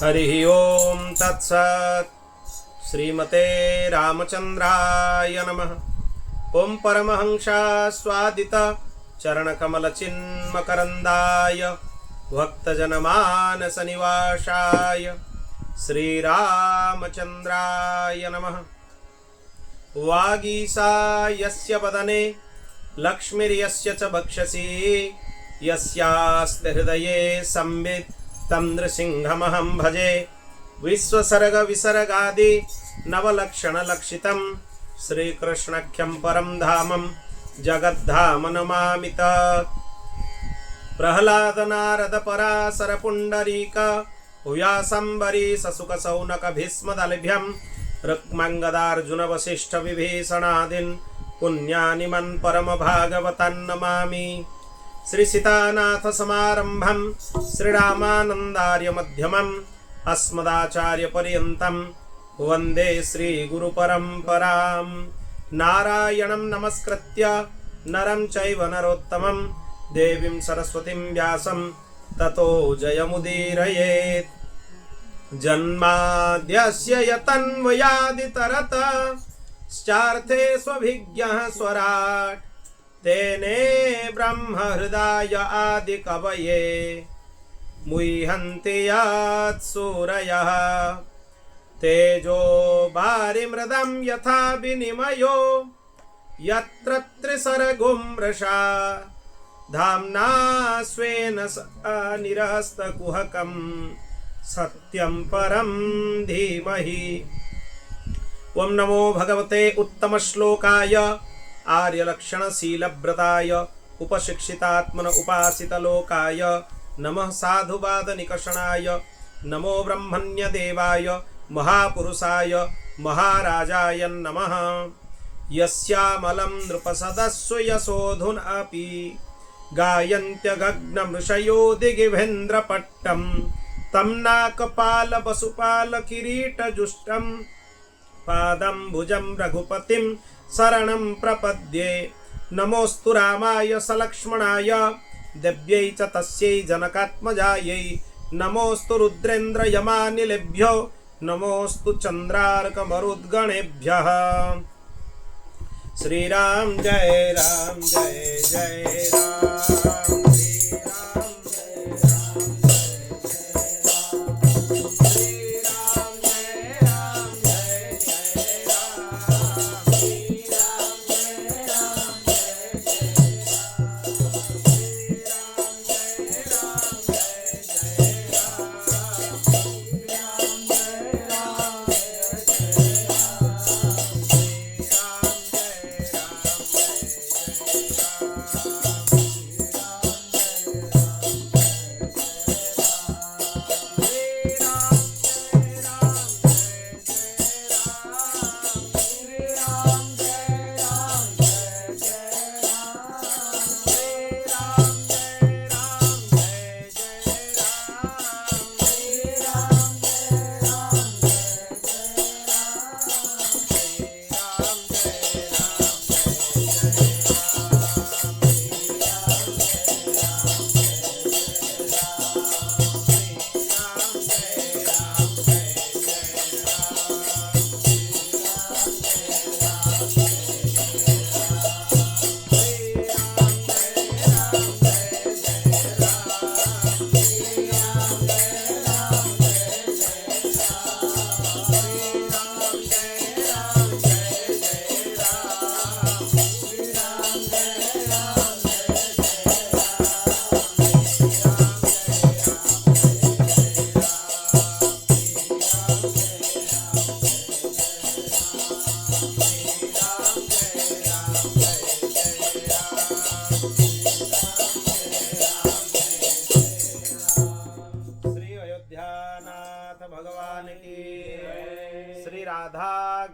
हरि ओम तत्सत्। श्रीमते रामचंद्राय नमः। ओम परमहंसा स्वादित चरणकमल चिन्मकरंदाय भक्तजनमानस निवासाय श्रीरामचंद्राय नमः। वागीसा यस्य वदने लक्ष्मीर्यस्य च भक्षसि यस्यास्ते हृदये संवित् तं नृसिंहमहं भजे। विश्वसर्ग विसर्गादि नवलक्षण लक्षितं श्रीकृष्णाख्यं परं धामं जगद्धाम नमामि तत्। प्रह्लाद नारद पराशर पुंडरीक व्यासंबरी ससुक सौनक भीष्मदलभ्यं रुक्मांगदार्जुन वसिष्ठ विभीषणादीन् पुण्यानिमन् परम भागवतान् नमामि। श्री सीतानाथ समारंभं श्रीरामानंदार्य मध्यमम् अस्मदाचार्य पर्यन्तं वन्दे श्री गुरु परंपरां। नारायणं नमस्कृत्य नरं चैव नरोत्तमं देवीं सरस्वतीं व्यासं ततो जयमुदीरयेत्। जन्माद्यस्य यतन्वयादितरतश्चार्थे स्वभिज्ञः स्वराट् तेने ब्रह्म हृदय आदि कवये मुह्यन्ति यत्सूरयः। तेजो वारिमृदं यथा विनिमयो यत्र त्रिसर्गो मृषा धाम्ना स्वेन निरस्तकुहकं सत्यं परं धीमहि। ओम नमो भगवते उत्तम श्लोकाय आर्यलक्षणशीलव्रताय उपशिक्षितात्मन उपासितलोकाय नमः। साधुवाद निकषणाय नमो ब्रह्मण्य देवाय महापुरुषाय महाराजाय नमः। यस्यामलं नृपसदस्सु यशोधुनपि गायन्त्यगग्नमृषयो दिगिभेन्द्रपट्टं तं नाकपाल वसुपाल किरीटजुष्टं पादं भुजं रघुपतिं शरणं प्रपद्ये। नमोस्तु रामाय सलक्ष्मणाय देव्यै च तस्यै जनकात्मजायै। नमोस्तु रुद्रेन्द्र यमानिलेभ्यो नमोस्तु चन्द्रार्कमरुद्गणेभ्यः। श्रीराम जय राम जय जय राम।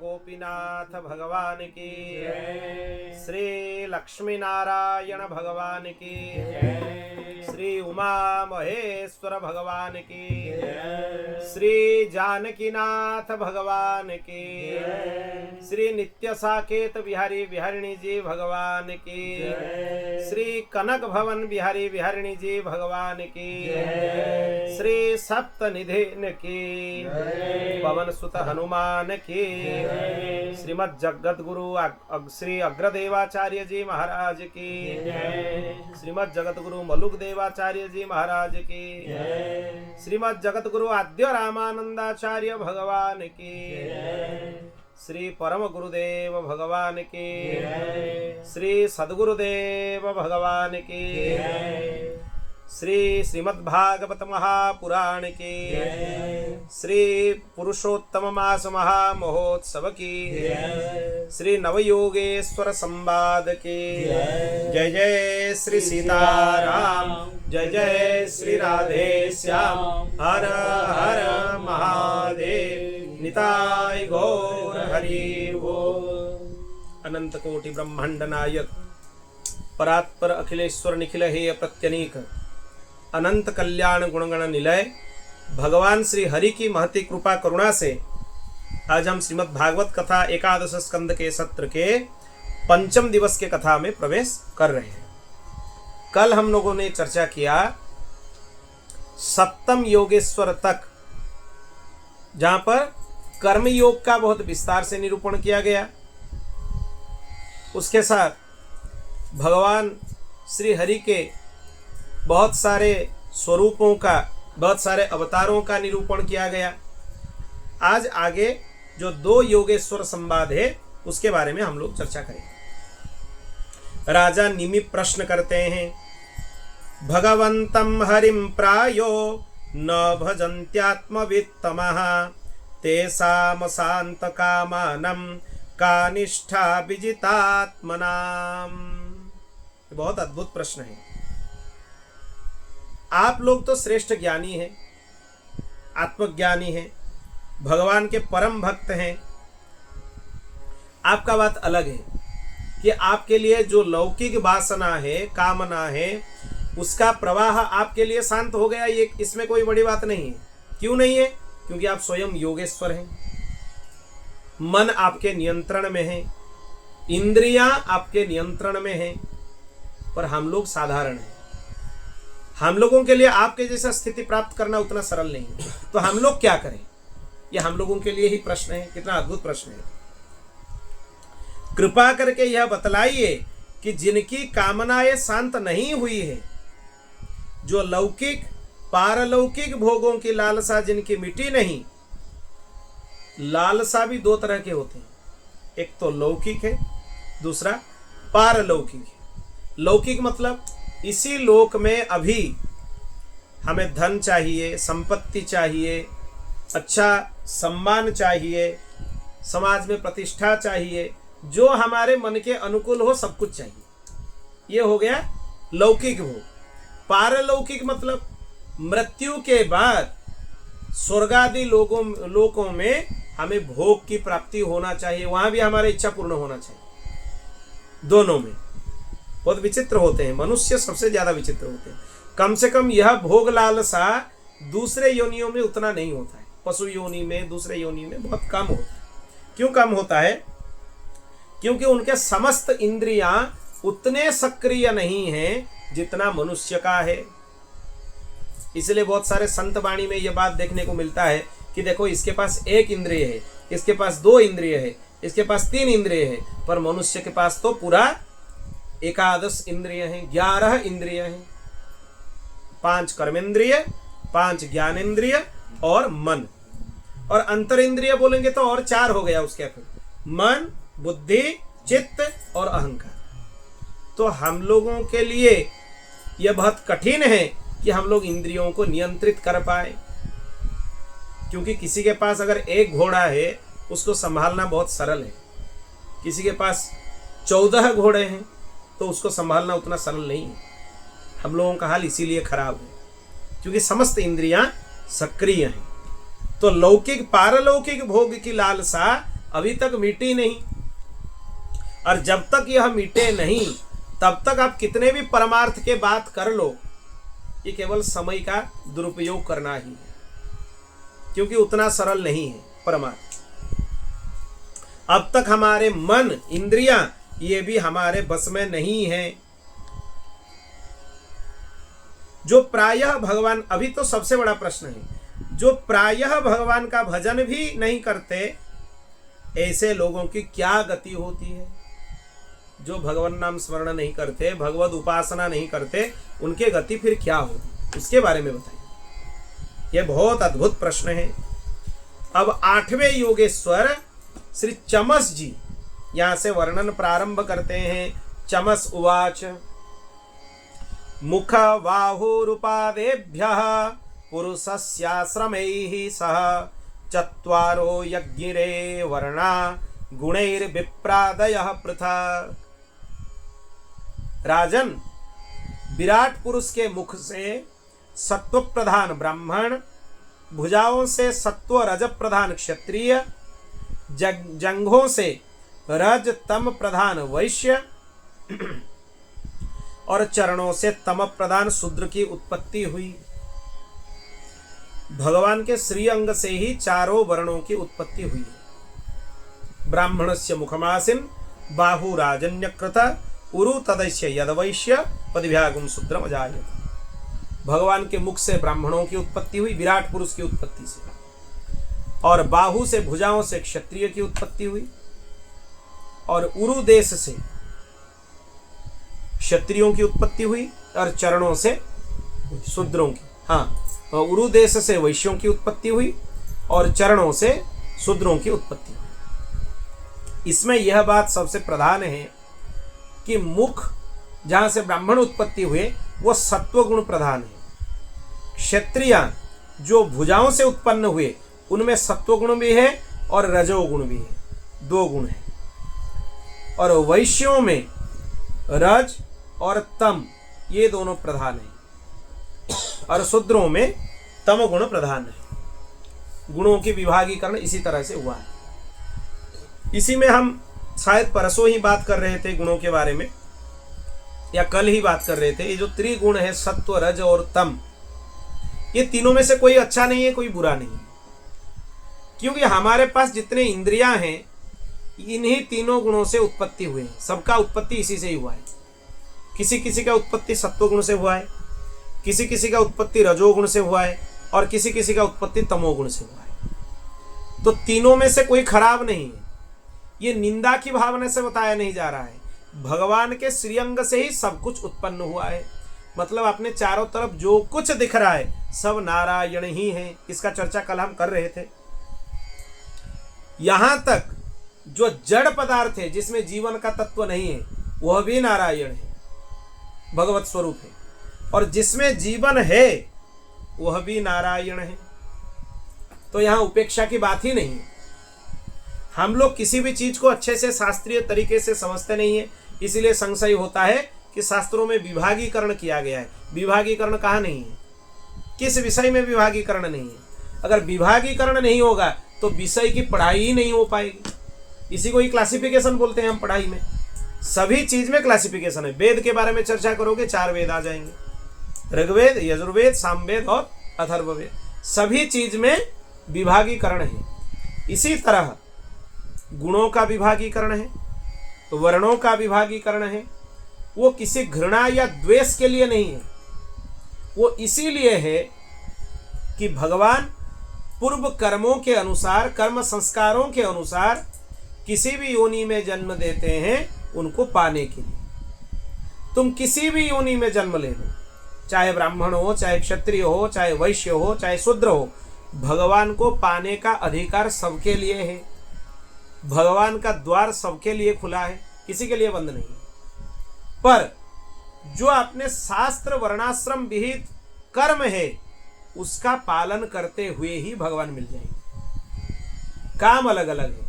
गोपीनाथ भगवान की, श्री लक्ष्मी नारायण भगवान की, श्री उमा महेश्वर भगवान की, श्री जानकीनाथ भगवान की, श्री नित्य साकेत बिहारी बिहारिणी जी भगवान की, श्री कनक भवन बिहारी बिहारिणी जी भगवान की, श्री सप्त निधिन की, पवन सुत हनुमान की, श्रीमद जगत गुरु श्री अग्रदेवाचार्य जी महाराज की, श्रीमद जगत गुरु मलुक देवाचार्य जी महाराज की, श्रीमद जगत गुरु आद्य रामानंदाचार्य भगवान की, श्री परम गुरुदेव भगवान की, श्री सद्गुरुदेव भगवान की, श्री श्रीमद्भागवत महापुराण की, श्री पुरुषोत्तम मास महामहोत्सव की, श्री नवयोगेश्वर संवाद की, जय जय श्री सीताराम, जय जय श्री राधे श्याम, हर हर महादेव, निताय गौर हरि बोल। अनंत कोटि ब्रह्मांड नायक परात्पर अखिलेश्वर निखिल हेय प्रत्यनीक अनंत कल्याण गुणगण निलय भगवान श्री हरि की महती कृपा करुणा से आज हम श्रीमद् भागवत कथा एकादश स्कंद के सत्र के पंचम दिवस के कथा में प्रवेश कर रहे हैं। कल हम लोगों ने चर्चा किया सप्तम योगेश्वर तक, जहां पर कर्म योग का बहुत विस्तार से निरूपण किया गया। उसके साथ भगवान श्री हरि के बहुत सारे स्वरूपों का, बहुत सारे अवतारों का निरूपण किया गया। आज आगे जो दो योगेश्वर संवाद है उसके बारे में हम लोग चर्चा करेंगे। राजा निमि प्रश्न करते हैं, भगवंतम हरिम प्रायो न भजन्त्यात्मवित्तमः तेषाम शांत कामानम का निष्ठा विजितात्मनाम। बहुत अद्भुत प्रश्न है। आप लोग तो श्रेष्ठ ज्ञानी हैं, आत्मज्ञानी हैं, भगवान के परम भक्त हैं। आपका बात अलग है कि आपके लिए जो लौकिक वासना है, कामना है, उसका प्रवाह आपके लिए शांत हो गया। ये इसमें कोई बड़ी बात नहीं है। क्यों नहीं है? क्योंकि आप स्वयं योगेश्वर हैं। मन आपके नियंत्रण में है, इंद्रियां आपके नियंत्रण में हैं। पर हम लोग साधारण हैं। हम लोगों के लिए आपके जैसा स्थिति प्राप्त करना उतना सरल नहीं है। तो हम लोग क्या करें? यह हम लोगों के लिए ही प्रश्न है। कितना अद्भुत प्रश्न है। कृपा करके यह बतलाइए कि जिनकी कामनाएं शांत नहीं हुई है, जो लौकिक पारलौकिक भोगों की लालसा जिनकी मिटी नहीं। लालसा भी दो तरह के होते हैं, एक तो लौकिक है, दूसरा पारलौकिक है। लौकिक मतलब इसी लोक में अभी हमें धन चाहिए, संपत्ति चाहिए, अच्छा सम्मान चाहिए, समाज में प्रतिष्ठा चाहिए, जो हमारे मन के अनुकूल हो, सब कुछ चाहिए। ये हो गया लौकिक भोग। पारलौकिक मतलब मृत्यु के बाद स्वर्गादि लोकों में हमें भोग की प्राप्ति होना चाहिए, वहां भी हमारी इच्छा पूर्ण होना चाहिए। दोनों में बहुत विचित्र होते हैं। मनुष्य सबसे ज्यादा विचित्र होते हैं। कम से कम यह भोग लालसा दूसरे योनियों में उतना नहीं होता है। पशु योनि में, दूसरे योनि में बहुत कम होता है। क्यों कम होता है? क्योंकि उनके समस्त इंद्रियां उतने सक्रिय नहीं हैं जितना मनुष्य का है। इसलिए बहुत सारे संत वाणी में यह बात देखने को मिलता है कि देखो, इसके पास एक इंद्रिय है, इसके पास दो इंद्रिय है, इसके पास तीन इंद्रिय है, पर मनुष्य के पास तो पूरा 11 इंद्रिय हैं, 11 इंद्रिय हैं। 5 कर्मेंद्रिय, 5 ज्ञानेंद्रिय और मन। और अंतर इंद्रिय बोलेंगे तो और 4 हो गया उसके फिर, मन, बुद्धि, चित्त और अहंकार। तो हम लोगों के लिए यह बहुत कठिन है कि हम लोग इंद्रियों को नियंत्रित कर पाए। क्योंकि किसी के पास अगर एक घोड़ा है, उसको संभालना बहुत सरल है। किसी के पास 14 घोड़े हैं तो उसको संभालना उतना सरल नहीं है। हम लोगों का हाल इसीलिए खराब है, क्योंकि समस्त इंद्रियां सक्रिय हैं। तो लौकिक पारलौकिक भोग की लालसा अभी तक मिटी नहीं। और जब तक यह मिटे नहीं, तब तक आप कितने भी परमार्थ के बात कर लो, ये केवल समय का दुरुपयोग करना ही है, क्योंकि उतना सरल नहीं है परमार्थ। अब तक हमारे मन, इंद्रियां, ये भी हमारे बस में नहीं है। जो प्रायः भगवान, अभी तो सबसे बड़ा प्रश्न है, जो प्रायः भगवान का भजन भी नहीं करते, ऐसे लोगों की क्या गति होती है? जो भगवान नाम स्मरण नहीं करते, भगवत उपासना नहीं करते, उनके गति फिर क्या होगी, उसके बारे में बताइए। यह बहुत अद्भुत प्रश्न है। अब 8वें योगेश्वर श्री चमस जी यहां से वर्णन प्रारंभ करते हैं। चमस उवाच मुख बाहुरुपादेभ्यः पुरुषस्याश्रमैः सह चत्वारो यज्ञिरे वर्णा गुणैर्विप्रादयः पृथक्। राजन, विराट पुरुष के मुख से सत्व प्रधान ब्राह्मण, भुजाओं से सत्व रज प्रधान क्षत्रिय, जंघों से रज तम प्रधान वैश्य और चरणों से तम प्रधान शूद्र की उत्पत्ति हुई। भगवान के श्री अंग से ही चारों वर्णों की उत्पत्ति हुई। ब्राह्मणस्य मुखमासिन बाहुराजन्यकृत उरु तदस्य यदवैश्य पदभ्यागुम शूद्रम अजायत। भगवान के मुख से ब्राह्मणों की उत्पत्ति हुई, विराट पुरुष की उत्पत्ति से, और बाहु से, भुजाओं से क्षत्रिय की उत्पत्ति हुई, और उरु देश से क्षत्रियों की उत्पत्ति हुई, और चरणों से शूद्रों की, उरु देश से वैश्यों की उत्पत्ति हुई, और चरणों से शूद्रों की उत्पत्ति हुई। इसमें यह बात सबसे प्रधान है कि मुख जहां से ब्राह्मण उत्पत्ति हुए वो सत्वगुण प्रधान है। क्षत्रिय जो भुजाओं से उत्पन्न हुए उनमें सत्वगुण भी है और रजोगुण भी है, 2 गुण है। और वैश्यों में रज और तम ये दोनों प्रधान है, और शूद्रों में तम गुण प्रधान है। गुणों की विभागीकरण इसी तरह से हुआ है। इसी में हम शायद परसों ही बात कर रहे थे गुणों के बारे में, या कल ही बात कर रहे थे। ये जो त्रिगुण है, सत्व रज और तम, ये तीनों में से कोई अच्छा नहीं है, कोई बुरा नहीं है, क्योंकि हमारे पास जितने इंद्रियां हैं इन्हीं तीनों गुणों से उत्पत्ति हुए हैं। सबका उत्पत्ति इसी से ही हुआ है। किसी किसी का उत्पत्ति सत्वगुण से हुआ है, किसी किसी का उत्पत्ति रजोगुण से हुआ है, और किसी किसी का उत्पत्ति तमोगुण से हुआ है। तो तीनों में से कोई खराब नहीं है। ये निंदा की भावना से बताया नहीं जा रहा है। भगवान के श्रीअंग से ही सब कुछ उत्पन्न हुआ है। मतलब अपने चारों तरफ जो कुछ दिख रहा है सब नारायण ही है। इसका चर्चा कल हम कर रहे थे। यहां तक जो जड़ पदार्थ है जिसमें जीवन का तत्व नहीं है वह भी नारायण है, भगवत स्वरूप है, और जिसमें जीवन है वह भी नारायण है। तो यहां उपेक्षा की बात ही नहीं है। हम लोग किसी भी चीज को अच्छे से शास्त्रीय तरीके से समझते नहीं है, इसीलिए संशय होता है कि शास्त्रों में विभागीकरण किया गया है। विभागीकरण कहाँ नहीं है, किस विषय में विभागीकरण नहीं है। अगर विभागीकरण नहीं होगा तो विषय की पढ़ाई ही नहीं हो पाएगी। इसी को ही क्लासिफिकेशन बोलते हैं हम पढ़ाई में। सभी चीज में क्लासिफिकेशन है। वेद के बारे में चर्चा करोगे 4 वेद आ जाएंगे, ऋग्वेद, यजुर्वेद, सामवेद और अथर्ववेद। सभी चीज में विभागीकरण है। इसी तरह गुणों का विभागीकरण है, वर्णों का विभागीकरण है। वो किसी घृणा या द्वेष के लिए नहीं है, वो इसीलिए है कि भगवान पूर्व कर्मों के अनुसार, कर्म संस्कारों के अनुसार किसी भी योनि में जन्म देते हैं उनको पाने के लिए। तुम किसी भी योनि में जन्म ले लो, चाहे ब्राह्मण हो, चाहे क्षत्रिय हो, चाहे वैश्य हो, चाहे शूद्र हो, भगवान को पाने का अधिकार सबके लिए है। भगवान का द्वार सबके लिए खुला है, किसी के लिए बंद नहीं। पर जो अपने शास्त्र वर्णाश्रम विहित कर्म है उसका पालन करते हुए ही भगवान मिल जाएंगे। काम अलग अलग है,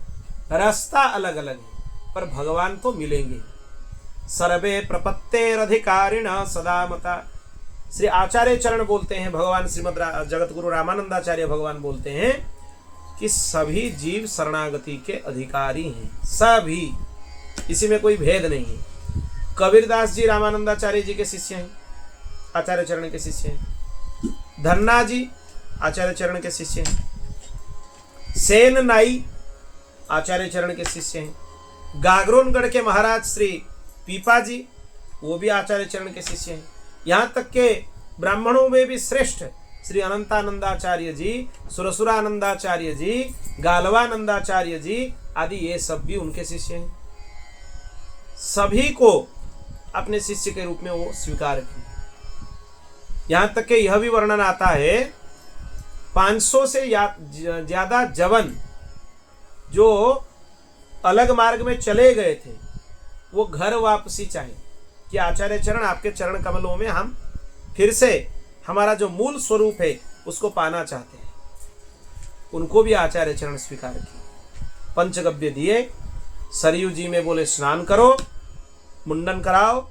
रास्ता अलग अलग है, पर भगवान तो मिलेंगे। सर्वे प्रपत्तेरधिकारिण सदा मता। श्री आचार्य चरण बोलते हैं, भगवान श्रीमद जगत गुरु रामानंदाचार्य भगवान बोलते हैं कि सभी जीव शरणागति के अधिकारी हैं, सभी, इसी में कोई भेद नहीं है। कबीरदास जी रामानंदाचार्य जी के शिष्य हैं, आचार्य चरण के शिष्य हैं। धन्ना जी आचार्य चरण के शिष्य हैं। सेन नाई आचार्य चरण के शिष्य हैं। गागरोनगढ़ के महाराज श्री पीपा जी, वो भी आचार्य चरण के शिष्य हैं। यहाँ तक के ब्राह्मणों में भी श्रेष्ठ श्री अनंतानंदाचार्य जी, सुरसुरानंदाचार्य जी, गालवानंदाचार्य जी आदि, ये सब भी उनके शिष्य हैं। सभी को अपने शिष्य के रूप में वो स्वीकार किए। यहाँ तक कि यह भी वर्णन आता है 500 से ज्यादा जवन जो अलग मार्ग में चले गए थे, वो घर वापसी चाहे कि आचार्य चरण आपके चरण कमलों में हम फिर से हमारा जो मूल स्वरूप है उसको पाना चाहते हैं, उनको भी आचार्य चरण स्वीकार किए। पंचगव्य दिए, सरयू जी में बोले स्नान करो, मुंडन कराओ,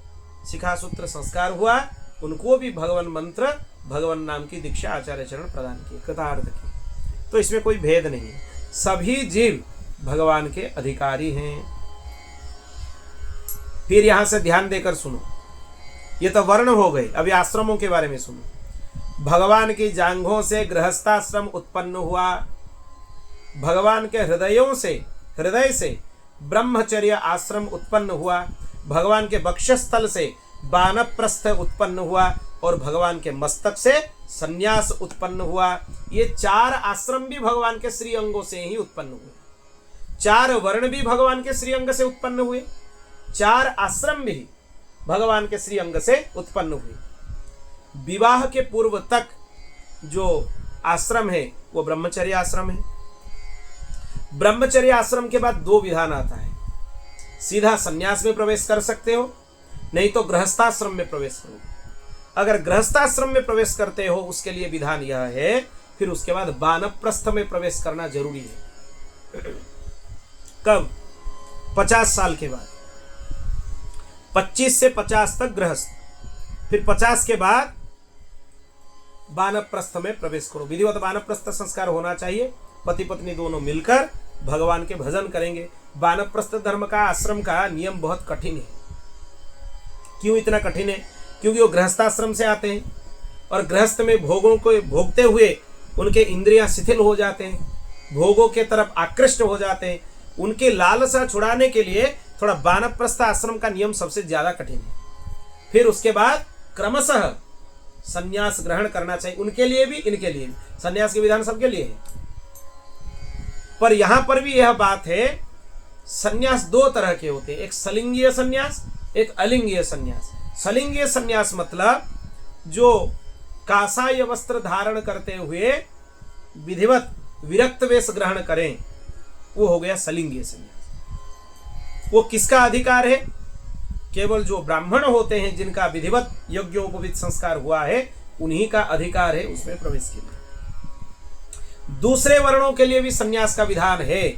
शिखासूत्र संस्कार हुआ, उनको भी भगवान मंत्र भगवान नाम की दीक्षा आचार्य चरण प्रदान किए, कृतार्थ की। तो इसमें कोई भेद नहीं है, सभी जीव भगवान के अधिकारी हैं। फिर यहां से ध्यान देकर सुनो, ये तो वर्ण हो गए, अभी आश्रमों के बारे में सुनो। भगवान की जांघों से गृहस्थाश्रम उत्पन्न हुआ, भगवान के हृदय से ब्रह्मचर्य आश्रम उत्पन्न हुआ, भगवान के वक्षस्थल से वानप्रस्थ उत्पन्न हुआ और भगवान के मस्तक से सन्यास उत्पन्न हुआ। ये 4 आश्रम भी भगवान के श्री अंगों से ही उत्पन्न हुए, 4 वर्ण भी भगवान के श्री अंग से उत्पन्न हुए, 4 आश्रम भी भगवान के श्री अंग से उत्पन्न हुए। विवाह के पूर्व तक जो आश्रम है वो ब्रह्मचर्य आश्रम है। ब्रह्मचर्य आश्रम के बाद 2 विधान आता है, सीधा सन्यास में प्रवेश कर सकते हो, नहीं तो गृहस्थाश्रम में प्रवेश करो। अगर गृहस्थाश्रम में प्रवेश करते हो उसके लिए विधान यह है, फिर उसके बाद वानप्रस्थ में प्रवेश करना जरूरी है। कब? 50 साल के बाद, 25 से 50 तक गृहस्थ, फिर 50 के बाद वानप्रस्थ में प्रवेश करो। विधिवत वानप्रस्थ संस्कार होना चाहिए, पति पत्नी दोनों मिलकर भगवान के भजन करेंगे। वानप्रस्थ धर्म का, आश्रम का नियम बहुत कठिन है। क्यों इतना कठिन है? क्योंकि वो गृहस्थाश्रम से आते हैं और गृहस्थ में भोगों को भोगते हुए उनके इंद्रियां शिथिल हो जाते हैं, भोगों के तरफ आकृष्ट हो जाते हैं। उनके लालसा छुड़ाने के लिए थोड़ा वानप्रस्थ आश्रम का नियम सबसे ज्यादा कठिन है। फिर उसके बाद क्रमशः संन्यास ग्रहण करना चाहिए, उनके लिए भी इनके लिए भी। संन्यास के विधान सबके लिए है, पर यहां पर भी यह बात है, संन्यास 2 तरह के होते हैं, एक सलिंगीय संन्यास, एक अलिंगीय संन्यास। सलिंगीय संन्यास मतलब जो कासाय वस्त्र धारण करते हुए विधिवत विरक्त वेश ग्रहण करें, वो हो गया सलिंगीय संन्यास। वो किसका अधिकार है? केवल जो ब्राह्मण होते हैं, जिनका विधिवत यज्ञोपवीत संस्कार हुआ है, उन्हीं का अधिकार है उसमें प्रवेश के लिए। दूसरे वर्णों के लिए भी संन्यास का विधान है,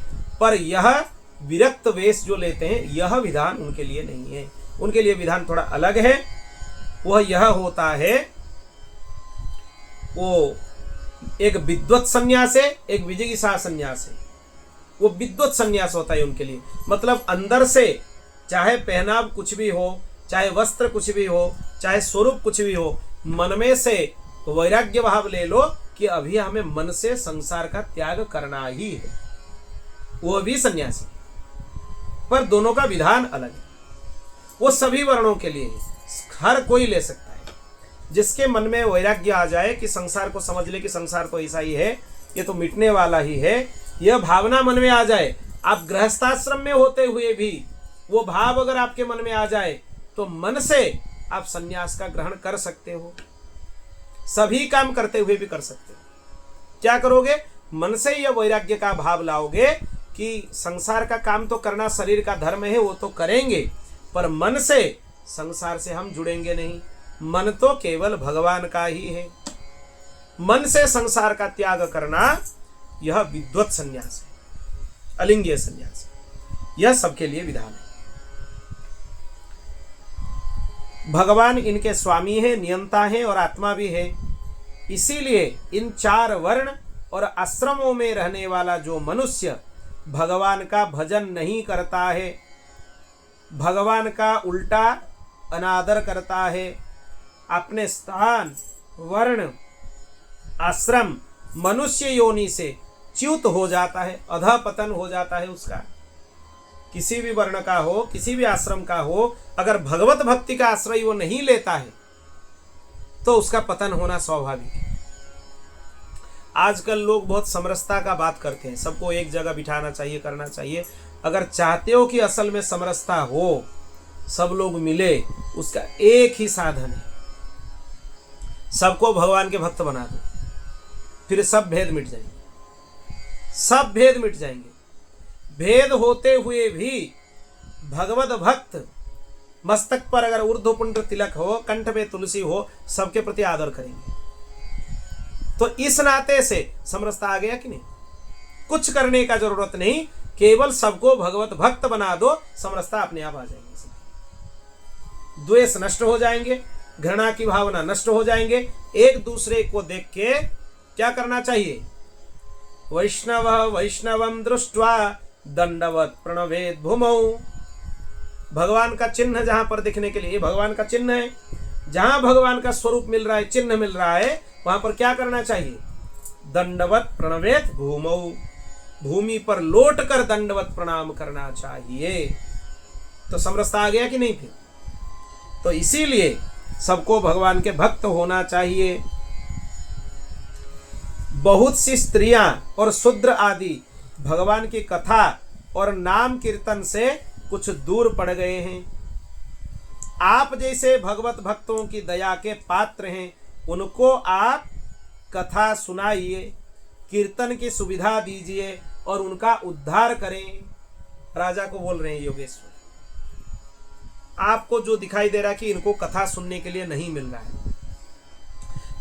पर यह विरक्त वेश जो लेते हैं, यह विधान उनके लिए नहीं है। उनके लिए विधान थोड़ा अलग है। वह यह होता है, वो एक विद्वत संन्यास है, एक विजिगिषा संन्यास है। वो विद्वत संन्यास होता है उनके लिए, मतलब अंदर से चाहे पहनाव कुछ भी हो, चाहे वस्त्र कुछ भी हो, चाहे स्वरूप कुछ भी हो, मन में से वैराग्य भाव ले लो कि अभी हमें मन से संसार का त्याग करना ही है, वो भी सन्यासी। पर दोनों का विधान अलग है। वो सभी वर्णों के लिए है, हर कोई ले सकता है। जिसके मन में वैराग्य आ जाए कि संसार को समझ ले कि संसार तो ऐसा ही है, ये तो मिटने वाला ही है, यह भावना मन में आ जाए। आप गृहस्थाश्रम में होते हुए भी वो भाव अगर आपके मन में आ जाए तो मन से आप संन्यास का ग्रहण कर सकते हो, सभी काम करते हुए भी कर सकते हो। क्या करोगे? मन से यह वैराग्य का भाव लाओगे कि संसार का काम तो करना शरीर का धर्म है, वो तो करेंगे, पर मन से संसार से हम जुड़ेंगे नहीं। मन तो केवल भगवान का ही है। मन से संसार का त्याग करना यह विद्वत संन्यास है, अलिंगीय संन्यास है। यह सबके लिए विधान है। भगवान इनके स्वामी है, नियंता है और आत्मा भी है। इसीलिए इन 4 वर्ण और आश्रमों में रहने वाला जो मनुष्य भगवान का भजन नहीं करता है, भगवान का उल्टा अनादर करता है, अपने स्थान, वर्ण, आश्रम, मनुष्य योनि से च्युत हो जाता है, अधःपतन हो जाता है उसका। किसी भी वर्ण का हो, किसी भी आश्रम का हो, अगर भगवत भक्ति का आश्रय वो नहीं लेता है तो उसका पतन होना स्वाभाविक है। आजकल लोग बहुत समरसता का बात करते हैं, सबको एक जगह बिठाना चाहिए, करना चाहिए। अगर चाहते हो कि असल में समरसता हो, सब लोग मिले, उसका एक ही साधन है, सबको भगवान के भक्त बना दो, फिर सब भेद मिट जाएंगे, सब भेद मिट जाएंगे। भेद होते हुए भी भगवत भक्त मस्तक पर अगर ऊर्ध्वपुंड तिलक हो, कंठ में तुलसी हो, सबके प्रति आदर करेंगे। तो इस नाते से समरसता आ गया कि नहीं? कुछ करने का जरूरत नहीं, केवल सबको भगवत भक्त बना दो, समरसता अपने आप आ जाएगी। द्वेष नष्ट हो जाएंगे, घृणा की भावना नष्ट हो जाएंगे। एक दूसरे को देख के क्या करना चाहिए? वैष्णव वैष्णवम दृष्ट्वा दंडवत प्रणवेद भूमौ। भगवान का चिन्ह जहां पर दिखने के लिए, भगवान का चिन्ह है, जहां भगवान का स्वरूप मिल रहा है, चिन्ह मिल रहा है, वहां पर क्या करना चाहिए? दंडवत प्रणवेद भूमौ, भूमि पर लौट कर दंडवत प्रणाम करना चाहिए। तो समरसता आ गया कि नहीं? फिर तो इसीलिए सबको भगवान के भक्त होना चाहिए। बहुत सी स्त्रियां और शूद्र आदि भगवान की कथा और नाम कीर्तन से कुछ दूर पड़ गए हैं। आप जैसे भगवत भक्तों की दया के पात्र हैं, उनको आप कथा सुनाइए, कीर्तन की सुविधा दीजिए और उनका उद्धार करें। राजा को बोल रहे हैं योगेश्वर, आपको जो दिखाई दे रहा है कि इनको कथा सुनने के लिए नहीं मिल रहा है,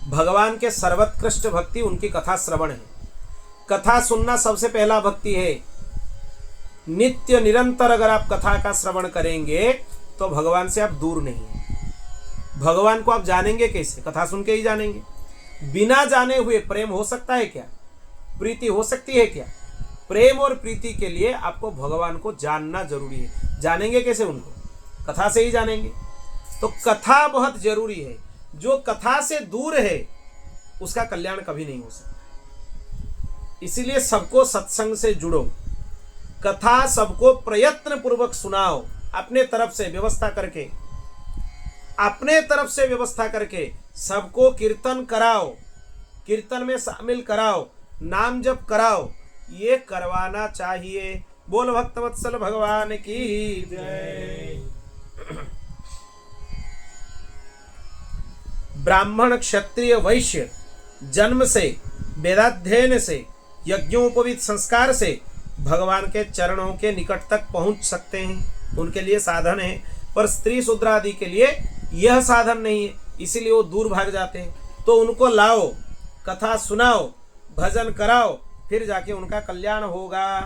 भगवान के सर्वोत्कृष्ट भक्ति उनकी कथा श्रवण है। कथा सुनना सबसे पहला भक्ति है। नित्य निरंतर अगर आप कथा का श्रवण करेंगे तो भगवान से आप दूर नहीं हैं। भगवान को आप जानेंगे कैसे? कथा सुन के ही जानेंगे। बिना जाने हुए प्रेम हो सकता है क्या? प्रीति हो सकती है क्या? प्रेम और प्रीति के लिए आपको भगवान को जानना जरूरी है। जानेंगे कैसे उनको? कथा से ही जानेंगे। तो कथा बहुत जरूरी है। जो कथा से दूर है उसका कल्याण कभी नहीं हो सकता। इसीलिए सबको सत्संग से जुड़ो, कथा सबको प्रयत्न पूर्वक सुनाओ, अपने तरफ से व्यवस्था करके, अपने तरफ से व्यवस्था करके सबको कीर्तन कराओ, कीर्तन में शामिल कराओ, नाम जप कराओ, ये करवाना चाहिए। बोल भक्तवत्सल भगवान की जय। ब्राह्मण क्षत्रिय वैश्य जन्म से, वेदाध्ययन से, यज्ञोपवीत संस्कार से भगवान के चरणों के निकट तक पहुंच सकते हैं, उनके लिए साधन है। पर स्त्री शूद्र आदि के लिए यह साधन नहीं है, इसीलिए वो दूर भाग जाते हैं। तो उनको लाओ, कथा सुनाओ, भजन कराओ, फिर जाके उनका कल्याण होगा।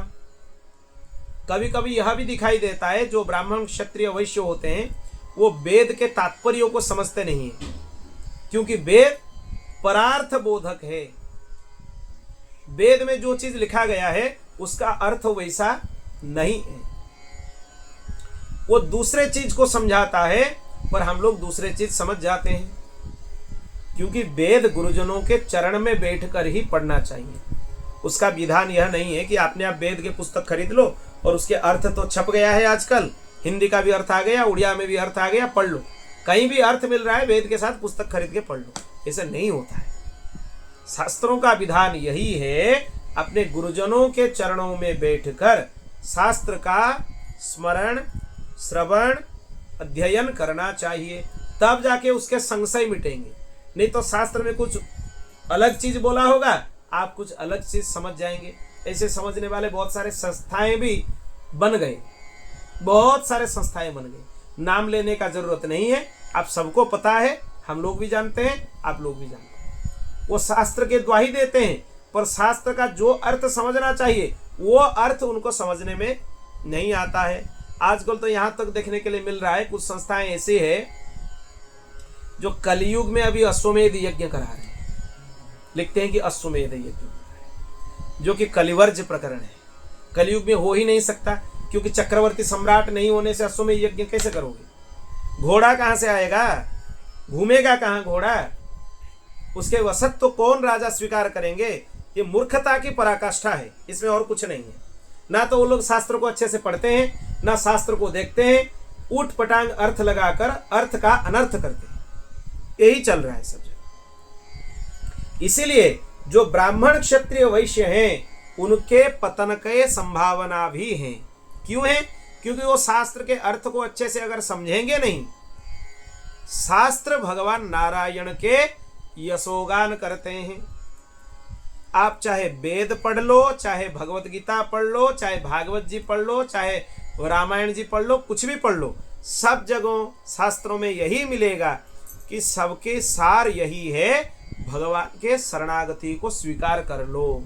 कभी कभी यह भी दिखाई देता है जो ब्राह्मण क्षत्रिय वैश्य होते हैं वो वेद के तात्पर्यों को समझते नहीं है, क्योंकि वेद परार्थ बोधक है। वेद में जो चीज लिखा गया है उसका अर्थ वैसा नहीं है, वो दूसरे चीज को समझाता है, पर हम लोग दूसरे चीज समझ जाते हैं। क्योंकि वेद गुरुजनों के चरण में बैठकर ही पढ़ना चाहिए। उसका विधान यह नहीं है कि आपने आप वेद के पुस्तक खरीद लो और उसके अर्थ तो छप गया है, आजकल हिंदी का भी अर्थ आ गया, उड़िया में भी अर्थ आ गया, पढ़ लो। कहीं भी अर्थ मिल रहा है, वेद के साथ पुस्तक खरीद के पढ़ लो, ऐसा नहीं होता है। शास्त्रों का विधान यही है, अपने गुरुजनों के चरणों में बैठकर शास्त्र का स्मरण, श्रवण, अध्ययन करना चाहिए, तब जाके उसके संशय मिटेंगे। नहीं तो शास्त्र में कुछ अलग चीज बोला होगा, आप कुछ अलग चीज समझ जाएंगे। ऐसे समझने वाले बहुत सारे संस्थाएं भी बन गए, बहुत सारे संस्थाएं बन गए। नाम लेने का जरूरत नहीं है, आप सबको पता है, हम लोग भी जानते हैं, आप लोग भी जानते हैं। वो शास्त्र के द्वाही देते हैं, पर शास्त्र का जो अर्थ समझना चाहिए वो अर्थ उनको समझने में नहीं आता है। आजकल तो यहाँ तक देखने के लिए मिल रहा है, कुछ संस्थाएं ऐसी है जो कलयुग में अभी अश्वमेध यज्ञ करा रहे हैं। लिखते हैं कि अश्वमेध यज्ञ, जो कि कलिवर्ज प्रकरण है। कलयुग में हो ही नहीं सकता, क्योंकि चक्रवर्ती सम्राट नहीं होने से अश्वमेध यज्ञ कैसे करोगे? घोड़ा कहाँ से आएगा? घूमेगा कहाँ घोड़ा? उसके वसत तो कौन राजा स्वीकार करेंगे? ये मूर्खता की पराकाष्ठा है, इसमें और कुछ नहीं है। ना तो वो लोग शास्त्र को अच्छे से पढ़ते हैं, ना शास्त्र को देखते हैं, ऊट पटांग अर्थ लगाकर अर्थ का अनर्थ करते हैं। यही चल रहा है सब जगह। इसीलिए जो ब्राह्मण क्षत्रिय वैश्य हैं उनके पतन के संभावना भी हैं। क्यों है? क्योंकि वो शास्त्र के अर्थ को अच्छे से अगर समझेंगे नहीं। शास्त्र भगवान नारायण के यशोगान करते हैं। आप चाहे वेद पढ़ लो, चाहे भगवत गीता पढ़ लो, चाहे भागवत जी पढ़ लो, चाहे रामायण जी पढ़ लो, कुछ भी पढ़ लो, सब जगहों शास्त्रों में यही मिलेगा कि सबके सार यही है, भगवान के शरणागति को स्वीकार कर लो।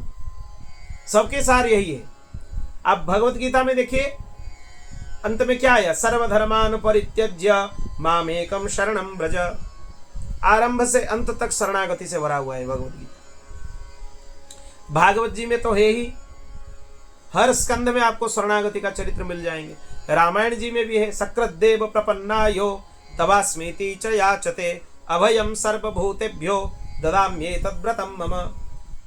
सबके सार यही है। आप भगवत गीता में देखिए अंत में क्या आया? सर्वधर्मान परित्यज्य मामेकम शरणम व्रज। आरंभ से अंत तक शरणागति से भरा हुआ है भगवत गीता। भागवत जी में तो है ही, हर स्कंध में आपको शरणागति का चरित्र मिल जाएंगे। रामायण जी में भी है, सकृदेव प्रपन्नायो तवास्मीति च याचते अभयम सर्वभूतेभ्यो ददाम्येतद्व्रतम मम।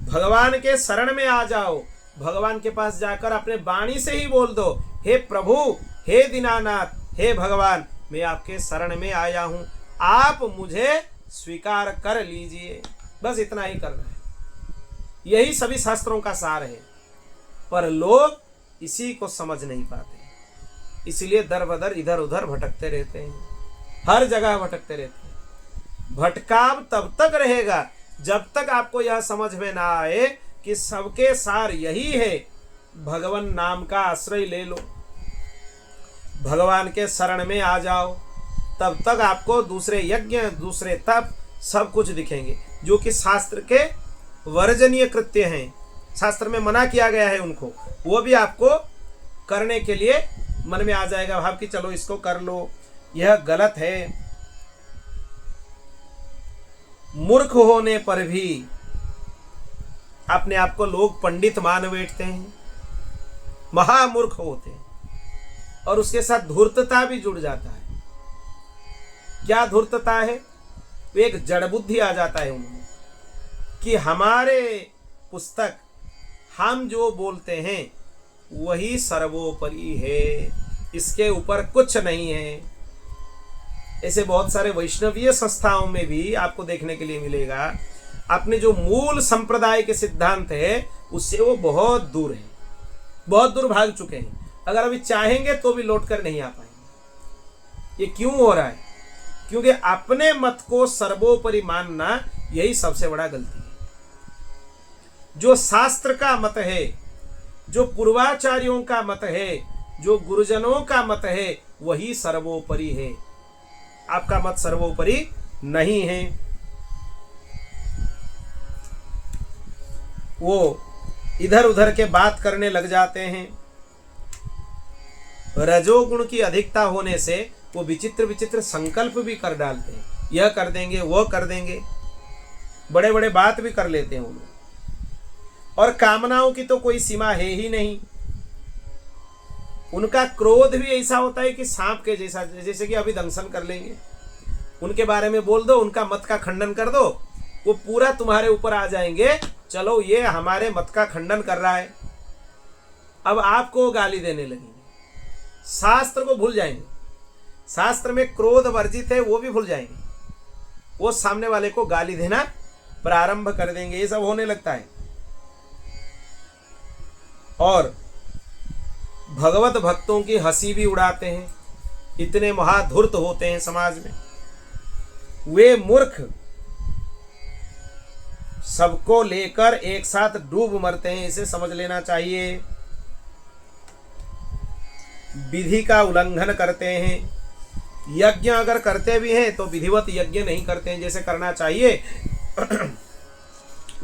भगवान के शरण में आ जाओ, भगवान के पास जाकर अपने वाणी से ही बोल दो, हे प्रभु, हे दीनानाथ, हे भगवान, मैं आपके शरण में आया हूं, आप मुझे स्वीकार कर लीजिए। बस इतना ही करना है। यही सभी शास्त्रों का सार है, पर लोग इसी को समझ नहीं पाते, इसलिए दर बदर इधर उधर भटकते रहते हैं, हर जगह भटकते रहते हैं। भटकाव तब तक रहेगा जब तक आपको यह समझ में ना आए कि सबके सार यही है। भगवान नाम का आश्रय ले लो, भगवान के शरण में आ जाओ, तब तक आपको दूसरे यज्ञ, दूसरे तप सब कुछ दिखेंगे जो कि शास्त्र के वर्जनीय कृत्य हैं, शास्त्र में मना किया गया है उनको, वो भी आपको करने के लिए मन में आ जाएगा भाव कि चलो इसको कर लो। यह गलत है। मूर्ख होने पर भी अपने आप को लोग पंडित मान बैठते हैं, महामूर्ख होते हैं, और उसके साथ धूर्तता भी जुड़ जाता है। क्या धूर्तता है? एक जड़ बुद्धि आ जाता है उनमें कि हमारे पुस्तक, हम जो बोलते हैं वही सर्वोपरि है, इसके ऊपर कुछ नहीं है। ऐसे बहुत सारे वैष्णवीय संस्थाओं में भी आपको देखने के लिए मिलेगा, अपने जो मूल संप्रदाय के सिद्धांत है उससे वो बहुत दूर है, बहुत दूर भाग चुके हैं। अगर अभी चाहेंगे तो भी लौट कर नहीं आ पाएंगे। ये क्यों हो रहा है? क्योंकि अपने मत को सर्वोपरि मानना यही सबसे बड़ा गलती है। जो शास्त्र का मत है, जो पूर्वाचार्यों का मत है, जो गुरुजनों का मत है, वही सर्वोपरि है। आपका मत सर्वोपरि नहीं है। वो इधर उधर के बात करने लग जाते हैं। रजोगुण की अधिकता होने से वो विचित्र विचित्र संकल्प भी कर डालते हैं, यह कर देंगे, वो कर देंगे, बड़े बड़े बात भी कर लेते हैं वो लोग। और कामनाओं की तो कोई सीमा है ही नहीं। उनका क्रोध भी ऐसा होता है कि सांप के जैसा, जैसे कि अभी दंशन कर लेंगे। उनके बारे में बोल दो, उनका मत का खंडन कर दो, वो पूरा तुम्हारे ऊपर आ जाएंगे, चलो ये हमारे मत का खंडन कर रहा है। अब आपको गाली देने लगेंगे, शास्त्र को भूल जाएंगे। शास्त्र में क्रोध वर्जित है वो भी भूल जाएंगे, वो सामने वाले को गाली देना प्रारंभ कर देंगे। ये सब होने लगता है। और भगवत भक्तों की हंसी भी उड़ाते हैं, इतने महाधूर्त होते हैं समाज में। वे मूर्ख सबको लेकर एक साथ डूब मरते हैं, इसे समझ लेना चाहिए। विधि का उल्लंघन करते हैं। यज्ञ अगर करते भी हैं तो विधिवत यज्ञ नहीं करते हैं, जैसे करना चाहिए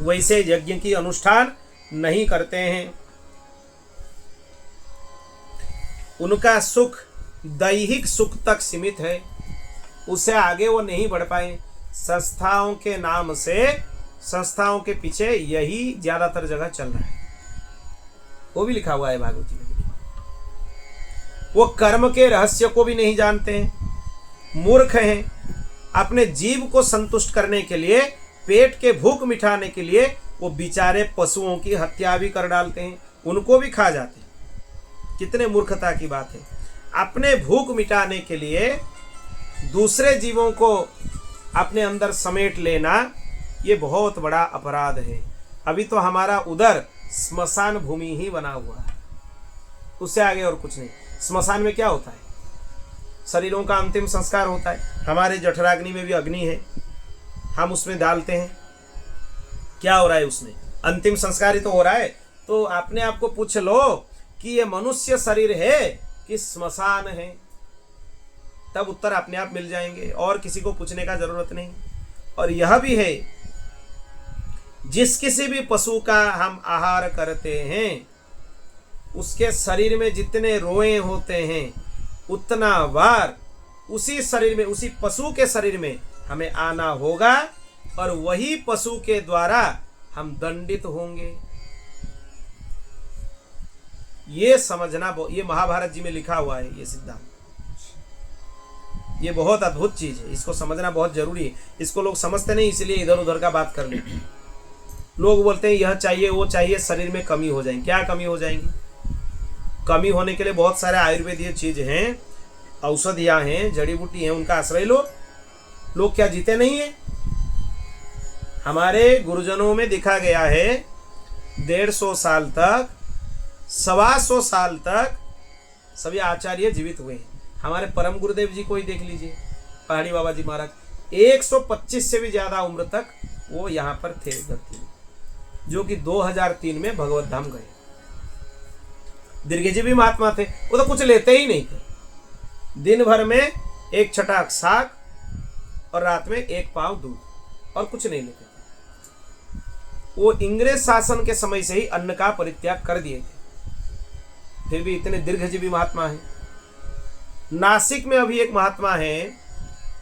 वैसे यज्ञ की अनुष्ठान नहीं करते हैं। उनका सुख दैहिक सुख तक सीमित है, उससे आगे वो नहीं बढ़ पाए। संस्थाओं के नाम से, संस्थाओं के पीछे यही ज्यादातर जगह चल रहा है। वो भी लिखा हुआ है भागवत जी में। वो कर्म के रहस्य को भी नहीं जानते हैं, मूर्ख हैं। अपने जीव को संतुष्ट करने के लिए, पेट के भूख मिटाने के लिए वो बेचारे पशुओं की हत्या भी कर डालते हैं, उनको भी खा जाते हैं। कितने मूर्खता की बात है। अपने भूख मिटाने के लिए दूसरे जीवों को अपने अंदर समेट लेना, ये बहुत बड़ा अपराध है। अभी तो हमारा उधर स्मशान भूमि ही बना हुआ है, उससे आगे और कुछ नहीं। स्मशान में क्या होता है? शरीरों का अंतिम संस्कार होता है। हमारे जठराग्नि में भी अग्नि है, हम उसमें डालते हैं। क्या हो रहा है उसमें? अंतिम संस्कार ही तो हो रहा है। तो अपने आप को पूछ लो कि ये मनुष्य शरीर है कि स्मशान है, तब उत्तर अपने आप मिल जाएंगे और किसी को पूछने का जरूरत नहीं। और यह भी है, जिस किसी भी पशु का हम आहार करते हैं, उसके शरीर में जितने रोए होते हैं उतना बार उसी शरीर में, उसी पशु के शरीर में हमें आना होगा और वही पशु के द्वारा हम दंडित होंगे। ये समझना, ये महाभारत जी में लिखा हुआ है ये सिद्धांत। ये बहुत अद्भुत चीज है, इसको समझना बहुत जरूरी है। इसको लोग समझते नहीं, इसलिए इधर उधर का बात कर लेते हैं। लोग बोलते हैं यह चाहिए वो चाहिए, शरीर में कमी हो जाएगी। क्या कमी हो जाएंगी? कमी होने के लिए बहुत सारे आयुर्वेदीय चीज हैं, औषधियां हैं, जड़ी बूटी हैं, उनका आश्रय लो। लोग क्या जीते नहीं है? हमारे गुरुजनों में देखा गया है 150 साल तक, 125 साल तक सभी आचार्य जीवित हुए हैं। हमारे परम गुरुदेव जी को ही देख लीजिए, पहाड़ी बाबा जी महाराज 125 से भी ज्यादा उम्र तक वो यहाँ पर थे धरती में, जो कि 2003 में भगवत धाम गए। दीर्घजीवी महात्मा थे, वो तो कुछ लेते ही नहीं थे। दिन भर में एक छटाक साग और रात में एक पाव दूध, और कुछ नहीं लेते थे। वो इंग्रेज शासन के समय से ही अन्न का परित्याग कर दिए थे, फिर भी इतने दीर्घजीवी महात्मा हैं। नासिक में अभी एक महात्मा है,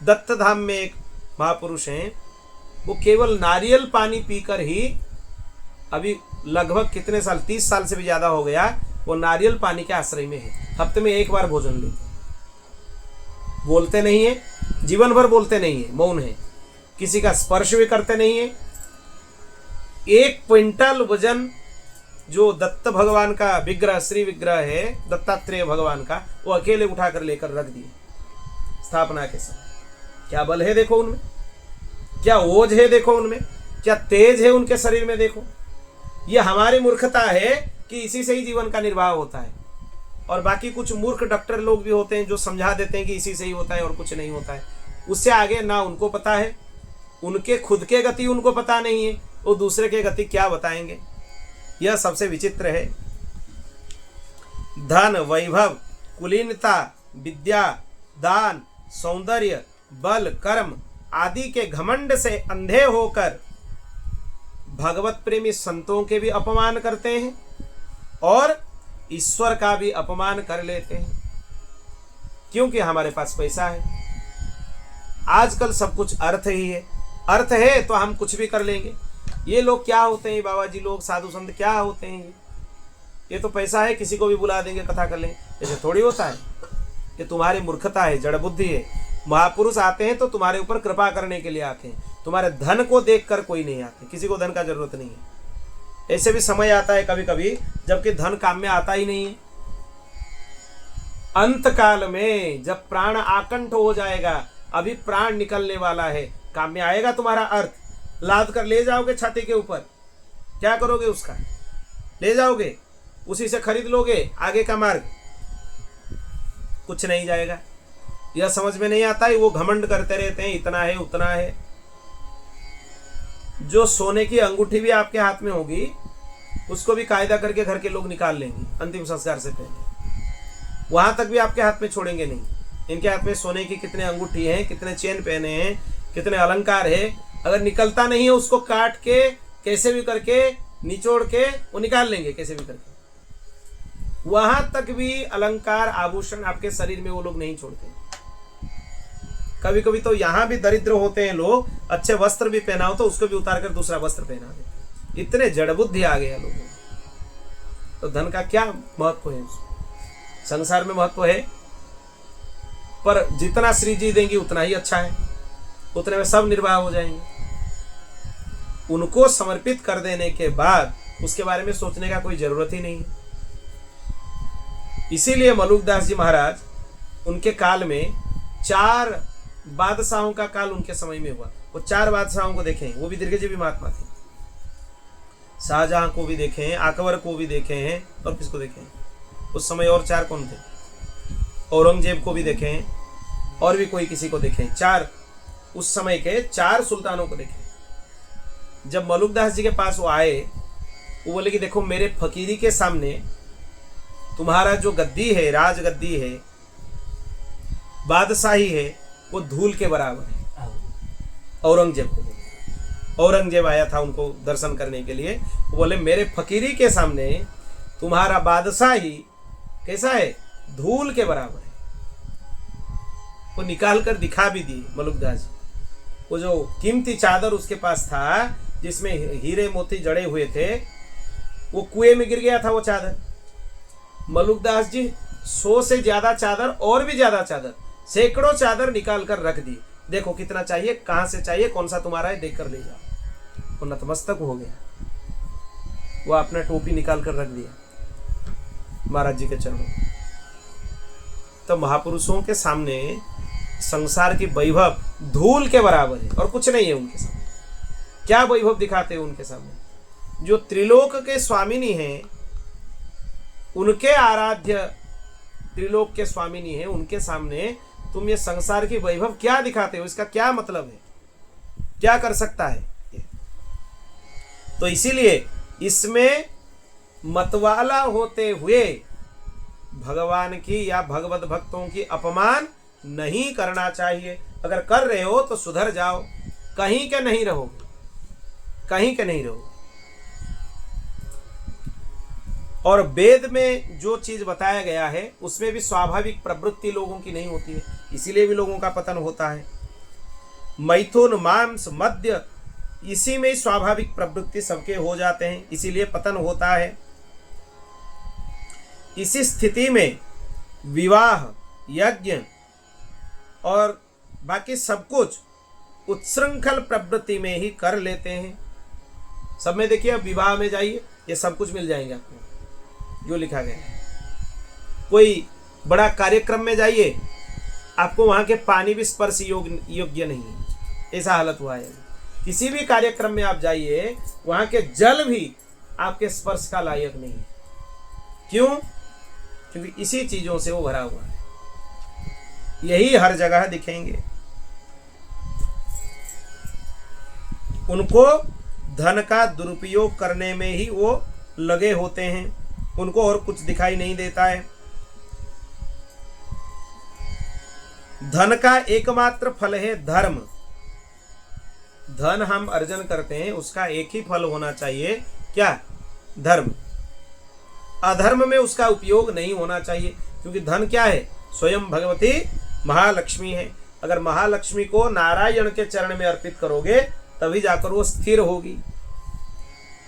दत्त धाम में एक महापुरुष हैं, वो केवल नारियल पानी पीकर ही अभी लगभग कितने साल, 30 साल से भी ज्यादा हो गया, वो नारियल पानी के आश्रय में है। हफ्ते में एक बार भोजन लेते, बोलते नहीं है, जीवन भर बोलते नहीं है, मौन है, किसी का स्पर्श भी करते नहीं है। 1 क्विंटल वजन जो दत्त भगवान का विग्रह, श्री विग्रह है दत्तात्रेय भगवान का, वो अकेले उठाकर लेकर रख दिए स्थापना के समय। क्या बल है देखो उनमें, क्या ओज है देखो उनमें, क्या तेज है उनके शरीर में देखो। ये हमारी मूर्खता है कि इसी से ही जीवन का निर्वाह होता है। और बाकी कुछ मूर्ख डॉक्टर लोग भी होते हैं जो समझा देते हैं कि इसी से ही होता है और कुछ नहीं होता है। उससे आगे ना उनको पता है, उनके खुद के गति उनको पता नहीं है, वो दूसरे के गति क्या बताएंगे। यह सबसे विचित्र है। धन, वैभव, कुलीनता, विद्या, दान, सौंदर्य, बल, कर्म आदि के घमंड से अंधे होकर भगवत प्रेमी संतों के भी अपमान करते हैं और ईश्वर का भी अपमान कर लेते हैं, क्योंकि हमारे पास पैसा है। आजकल सब कुछ अर्थ ही है, अर्थ है तो हम कुछ भी कर लेंगे। ये लोग क्या होते हैं बाबा जी, लोग साधु संत क्या होते हैं? ये तो पैसा है, किसी को भी बुला देंगे, कथा कर लेंगे। ऐसे थोड़ी होता है। ये तुम्हारी मूर्खता है, जड़ बुद्धि है। महापुरुष आते हैं तो तुम्हारे ऊपर कृपा करने के लिए आते हैं, तुम्हारे धन को देखकर कोई नहीं आते। किसी को धन का जरूरत नहीं है। ऐसे भी समय आता है कभी कभी जबकि धन काम में आता ही नहीं है। अंत काल में जब प्राण आकंठ हो जाएगा, अभी प्राण निकलने वाला है, काम में आएगा तुम्हारा अर्थ। लाद कर ले जाओगे छाती के ऊपर, क्या करोगे उसका? ले जाओगे, उसी से खरीद लोगे आगे का मार्ग, कुछ नहीं जाएगा। यह समझ में नहीं आता है। वो घमंड करते रहते हैं, इतना है उतना है। जो सोने की अंगूठी भी आपके हाथ में होगी, उसको भी कायदा करके घर के लोग निकाल लेंगे अंतिम संस्कार से पहले। वहां तक भी आपके हाथ में छोड़ेंगे नहीं। इनके हाथ में सोने की कितने अंगूठी हैं, कितने चेन पहने हैं, कितने अलंकार है, अगर निकलता नहीं है उसको काट के कैसे भी करके निचोड़ के वो निकाल लेंगे कैसे भी करके। वहां तक भी अलंकार आभूषण आपके शरीर में वो लोग नहीं छोड़ते। कभी कभी तो यहाँ भी दरिद्र होते हैं लोग, अच्छे वस्त्र भी पहना हो तो उसको भी उतार कर दूसरा वस्त्र पहना देते। इतने जड़ बुद्धि आ गया लोगों को। तो धन का क्या महत्व है? संसार में महत्व है, पर जितना श्री जी देंगी उतना ही अच्छा है। उतने में सब निर्वाह हो जाएंगे। उनको समर्पित कर देने के बाद उसके बारे में सोचने का कोई जरूरत ही नहीं है। इसीलिए मलुकदास जी महाराज, उनके काल में 4 बादशाहों का काल उनके समय में हुआ। वो 4 बादशाहों को देखें, वो भी दीर्घजीवी महात्मा थे। शाहजहां को भी देखें, अकबर को भी देखे हैं, और किसको देखें उस समय, और 4 कौन थे? औरंगजेब को भी देखें, और भी कोई किसी को देखें। 4 उस समय के 4 सुल्तानों को देखें। जब मलुकदास जी के पास वो आए, वो बोले कि देखो मेरे फकीरी के सामने तुम्हारा जो गद्दी है, राज गद्दी है, बादशाही है, वो धूल के बराबर है। औरंगजेब को, औरंगजेब आया था उनको दर्शन करने के लिए, वो बोले मेरे फकीरी के सामने तुम्हारा बादशाही कैसा है? धूल के बराबर है। वो निकाल कर दिखा भी दी मलुकदास जी। वो जो कीमती चादर उसके पास था, जिसमें हीरे मोती जड़े हुए थे, वो कुएं में गिर गया था वो चादर। मलुकदास जी 100 से ज्यादा चादर, और भी ज्यादा चादर, सैकड़ों चादर निकाल कर रख दी। देखो कितना चाहिए, कहां से चाहिए, कौन सा तुम्हारा है, देख कर ले जाओ। वो नतमस्तक हो गया। वो अपना टोपी निकाल कर रख दिया महाराज जी के चरणों। तो महापुरुषों के सामने संसार की वैभव धूल के बराबर है, और कुछ नहीं है उनके सामने। क्या वैभव दिखाते हैं उनके सामने? जो त्रिलोक के स्वामिनी हैं, उनके आराध्य त्रिलोक के स्वामिनी हैं, उनके सामने तुम ये संसार की वैभव क्या दिखाते हो? इसका क्या मतलब है? क्या कर सकता है? तो इसीलिए इसमें मतवाला होते हुए भगवान की या भगवत भक्तों की अपमान नहीं करना चाहिए। अगर कर रहे हो तो सुधर जाओ, कहीं के नहीं रहोगे, कहीं के नहीं रहोगे। और वेद में जो चीज बताया गया है उसमें भी स्वाभाविक प्रवृत्ति लोगों की नहीं होती है, इसीलिए भी लोगों का पतन होता है। मैथुन, मांस, मद्य, इसी में स्वाभाविक प्रवृत्ति सबके हो जाते हैं, इसीलिए पतन होता है। इसी स्थिति में विवाह, यज्ञ और बाकी सब कुछ उत्सृंखल प्रवृत्ति में ही कर लेते हैं। सब में देखिए, अब विवाह में जाइए, ये सब कुछ मिल जाएंगे आपको जो लिखा गया है। कोई बड़ा कार्यक्रम में जाइए, आपको वहां के पानी भी स्पर्श योग्य नहीं है, ऐसा हालत हुआ है। किसी भी कार्यक्रम में आप जाइए, वहां के जल भी आपके स्पर्श का लायक नहीं है। क्यों? क्योंकि इसी चीजों से वो भरा हुआ है। यही हर जगह दिखेंगे। उनको धन का दुरुपयोग करने में ही वो लगे होते हैं, उनको और कुछ दिखाई नहीं देता है। धन का एकमात्र फल है धर्म। धन हम अर्जन करते हैं, उसका एक ही फल होना चाहिए, क्या? धर्म। अधर्म में उसका उपयोग नहीं होना चाहिए, क्योंकि धन क्या है? स्वयं भगवती महालक्ष्मी है। अगर महालक्ष्मी को नारायण के चरण में अर्पित करोगे तभी जाकर वो स्थिर होगी।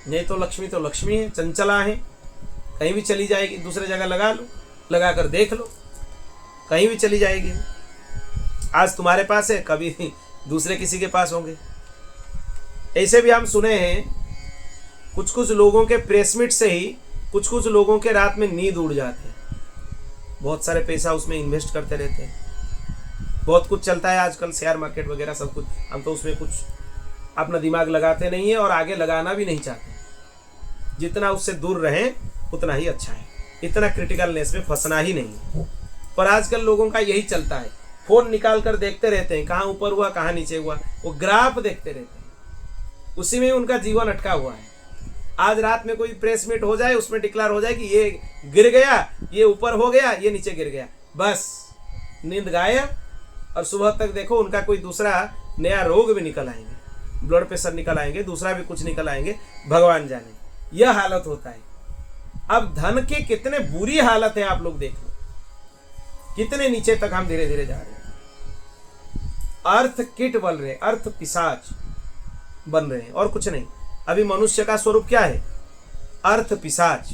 नहीं तो लक्ष्मी है, चंचला है, कहीं भी चली जाएगी। दूसरे जगह लगा लो, लगा कर देख लो, कहीं भी चली जाएगी। आज तुम्हारे पास है, कभी दूसरे किसी के पास होंगे। ऐसे भी हम सुने हैं, कुछ कुछ लोगों के प्रेस मीट से ही कुछ कुछ लोगों के रात में नींद उड़ जाती है। बहुत सारे पैसा उसमें इन्वेस्ट करते रहते हैं, बहुत कुछ चलता है आजकल, शेयर मार्केट वगैरह सब कुछ। हम तो उसमें कुछ अपना दिमाग लगाते नहीं है और आगे लगाना भी नहीं चाहते। जितना उससे दूर रहें उतना ही अच्छा है, इतना क्रिटिकलनेस में फंसना ही नहीं। पर आजकल लोगों का यही चलता है, फोन निकाल कर देखते रहते हैं, कहाँ ऊपर हुआ कहाँ नीचे हुआ, वो ग्राफ देखते रहते हैं, उसी में उनका जीवन अटका हुआ है। आज रात में कोई प्रेस मीट हो जाए, उसमें डिक्लेयर हो जाए कि ये गिर गया, ये ऊपर हो गया, ये नीचे गिर गया, बस नींद गायब। और सुबह तक देखो उनका कोई दूसरा नया रोग भी निकल आएंगे, ब्लड प्रेशर निकल आएंगे, दूसरा भी कुछ निकल आएंगे, भगवान जाने। यह हालत होता है। अब धन की कितने बुरी हालत है, आप लोग देख लो, कितने नीचे तक हम धीरे धीरे जा रहे हैं। अर्थ किट बन रहे, अर्थ पिशाच बन रहे हैं, और कुछ नहीं। अभी मनुष्य का स्वरूप क्या है? अर्थ पिशाच।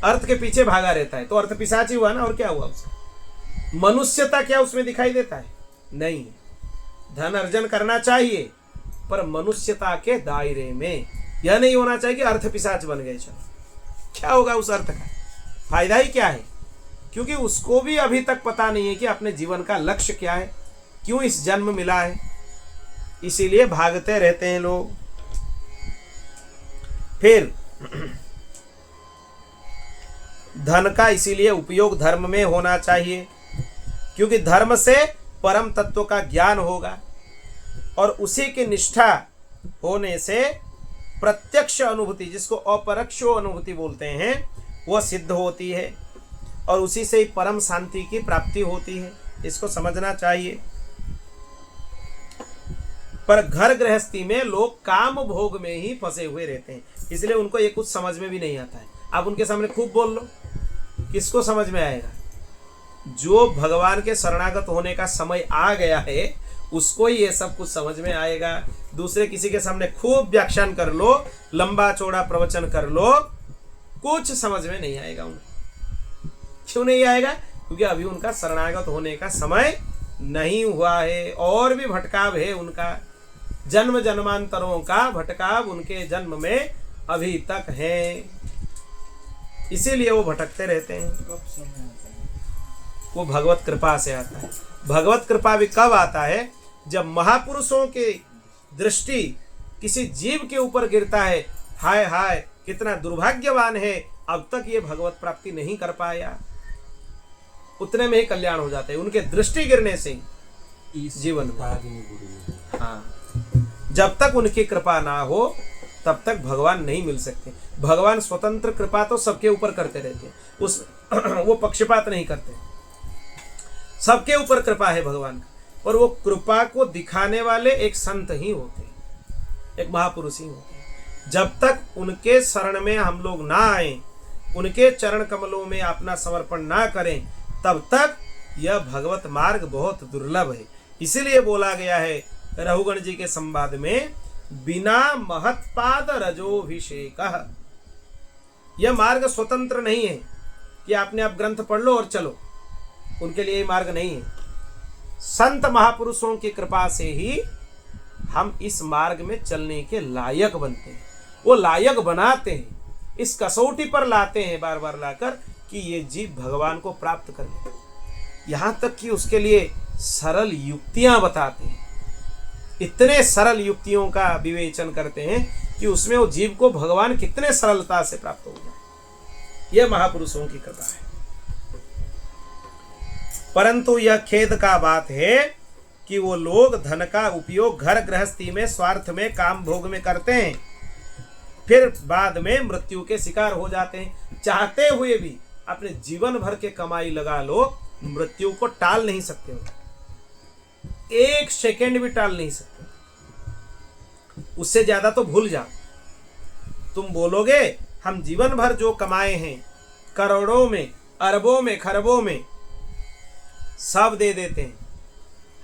अर्थ के पीछे भागा रहता है तो अर्थ पिशाच ही हुआ ना, और क्या हुआ उसका? मनुष्यता क्या उसमें दिखाई देता है? नहीं। धन अर्जन करना चाहिए, पर मनुष्यता के दायरे में। यह नहीं होना चाहिए कि अर्थ पिशाच बन गए। चलो क्या होगा उस अर्थ का, फायदा ही क्या है? क्योंकि उसको भी अभी तक पता नहीं है कि अपने जीवन का लक्ष्य क्या है, क्यों इस जन्म मिला है। इसीलिए भागते रहते हैं लोग। फिर धन का इसीलिए उपयोग धर्म में होना चाहिए, क्योंकि धर्म से परम तत्व का ज्ञान होगा और उसी की निष्ठा होने से प्रत्यक्ष अनुभूति, जिसको अपरोक्ष अनुभूति बोलते हैं, वह सिद्ध होती है और उसी से ही परम शांति की प्राप्ति होती है। इसको समझना चाहिए। पर घर गृहस्थी में लोग काम भोग में ही फंसे हुए रहते हैं, इसलिए उनको ये कुछ समझ में भी नहीं आता है। आप उनके सामने खूब बोल लो, किसको समझ में आएगा? जो भगवान के शरणागत होने का समय आ गया है उसको ही ये सब कुछ समझ में आएगा। दूसरे किसी के सामने खूब व्याख्यान कर लो, लंबा चौड़ा प्रवचन कर लो, कुछ समझ में नहीं आएगा उनको। क्यों नहीं आएगा? क्योंकि अभी उनका शरणागत होने का समय नहीं हुआ है, और भी भटकाव है उनका, जन्म जन्मांतरों का भटकाव उनके जन्म में अभी तक है, इसीलिए वो भटकते रहते हैं। वो भगवत कृपा से आता है। भगवत कृपा भी कब आता है? जब महापुरुषों की दृष्टि किसी जीव के ऊपर गिरता है, हाय हाय कितना दुर्भाग्यवान है, अब तक ये भगवत प्राप्ति नहीं कर पाया, उतने में ही कल्याण हो जाते हैं उनके दृष्टि गिरने से जीवन में। हाँ, जब तक उनकी कृपा ना हो तब तक भगवान नहीं मिल सकते। भगवान स्वतंत्र कृपा तो सबके ऊपर करते रहते हैं, उस वो पक्षपात नहीं करते, सबके ऊपर कृपा है भगवान का। और वो कृपा को दिखाने वाले एक संत ही होते हैं, एक महापुरुष ही होते हैं। जब तक उनके शरण में हम लोग ना आए, उनके चरण कमलों में अपना समर्पण ना करें, तब तक यह भगवत मार्ग बहुत दुर्लभ है। इसीलिए बोला गया है रघुगण जी के संवाद में, बिना महत्पाद रजोभिषेक। यह मार्ग स्वतंत्र नहीं है कि आपने आप ग्रंथ पढ़ लो और चलो, उनके लिए मार्ग नहीं है। संत महापुरुषों की कृपा से ही हम इस मार्ग में चलने के लायक बनते हैं। वो लायक बनाते हैं, इस कसौटी पर लाते हैं बार बार लाकर कि ये जीव भगवान को प्राप्त कर ले। यहाँ तक कि उसके लिए सरल युक्तियां बताते हैं, इतने सरल युक्तियों का विवेचन करते हैं कि उसमें वो जीव को भगवान कितने सरलता से प्राप्त हो जाए। यह महापुरुषों की कृपा है। परंतु यह खेद का बात है कि वो लोग धन का उपयोग घर गृहस्थी में स्वार्थ में काम भोग में करते हैं, फिर बाद में मृत्यु के शिकार हो जाते हैं। चाहते हुए भी अपने जीवन भर के कमाई लगा लो, मृत्यु को टाल नहीं सकते हो, एक सेकेंड भी टाल नहीं सकते। उससे ज्यादा तो भूल जाओ। तुम बोलोगे हम जीवन भर जो कमाए हैं, करोड़ों में, अरबों में, खरबों में, सब दे देते हैं,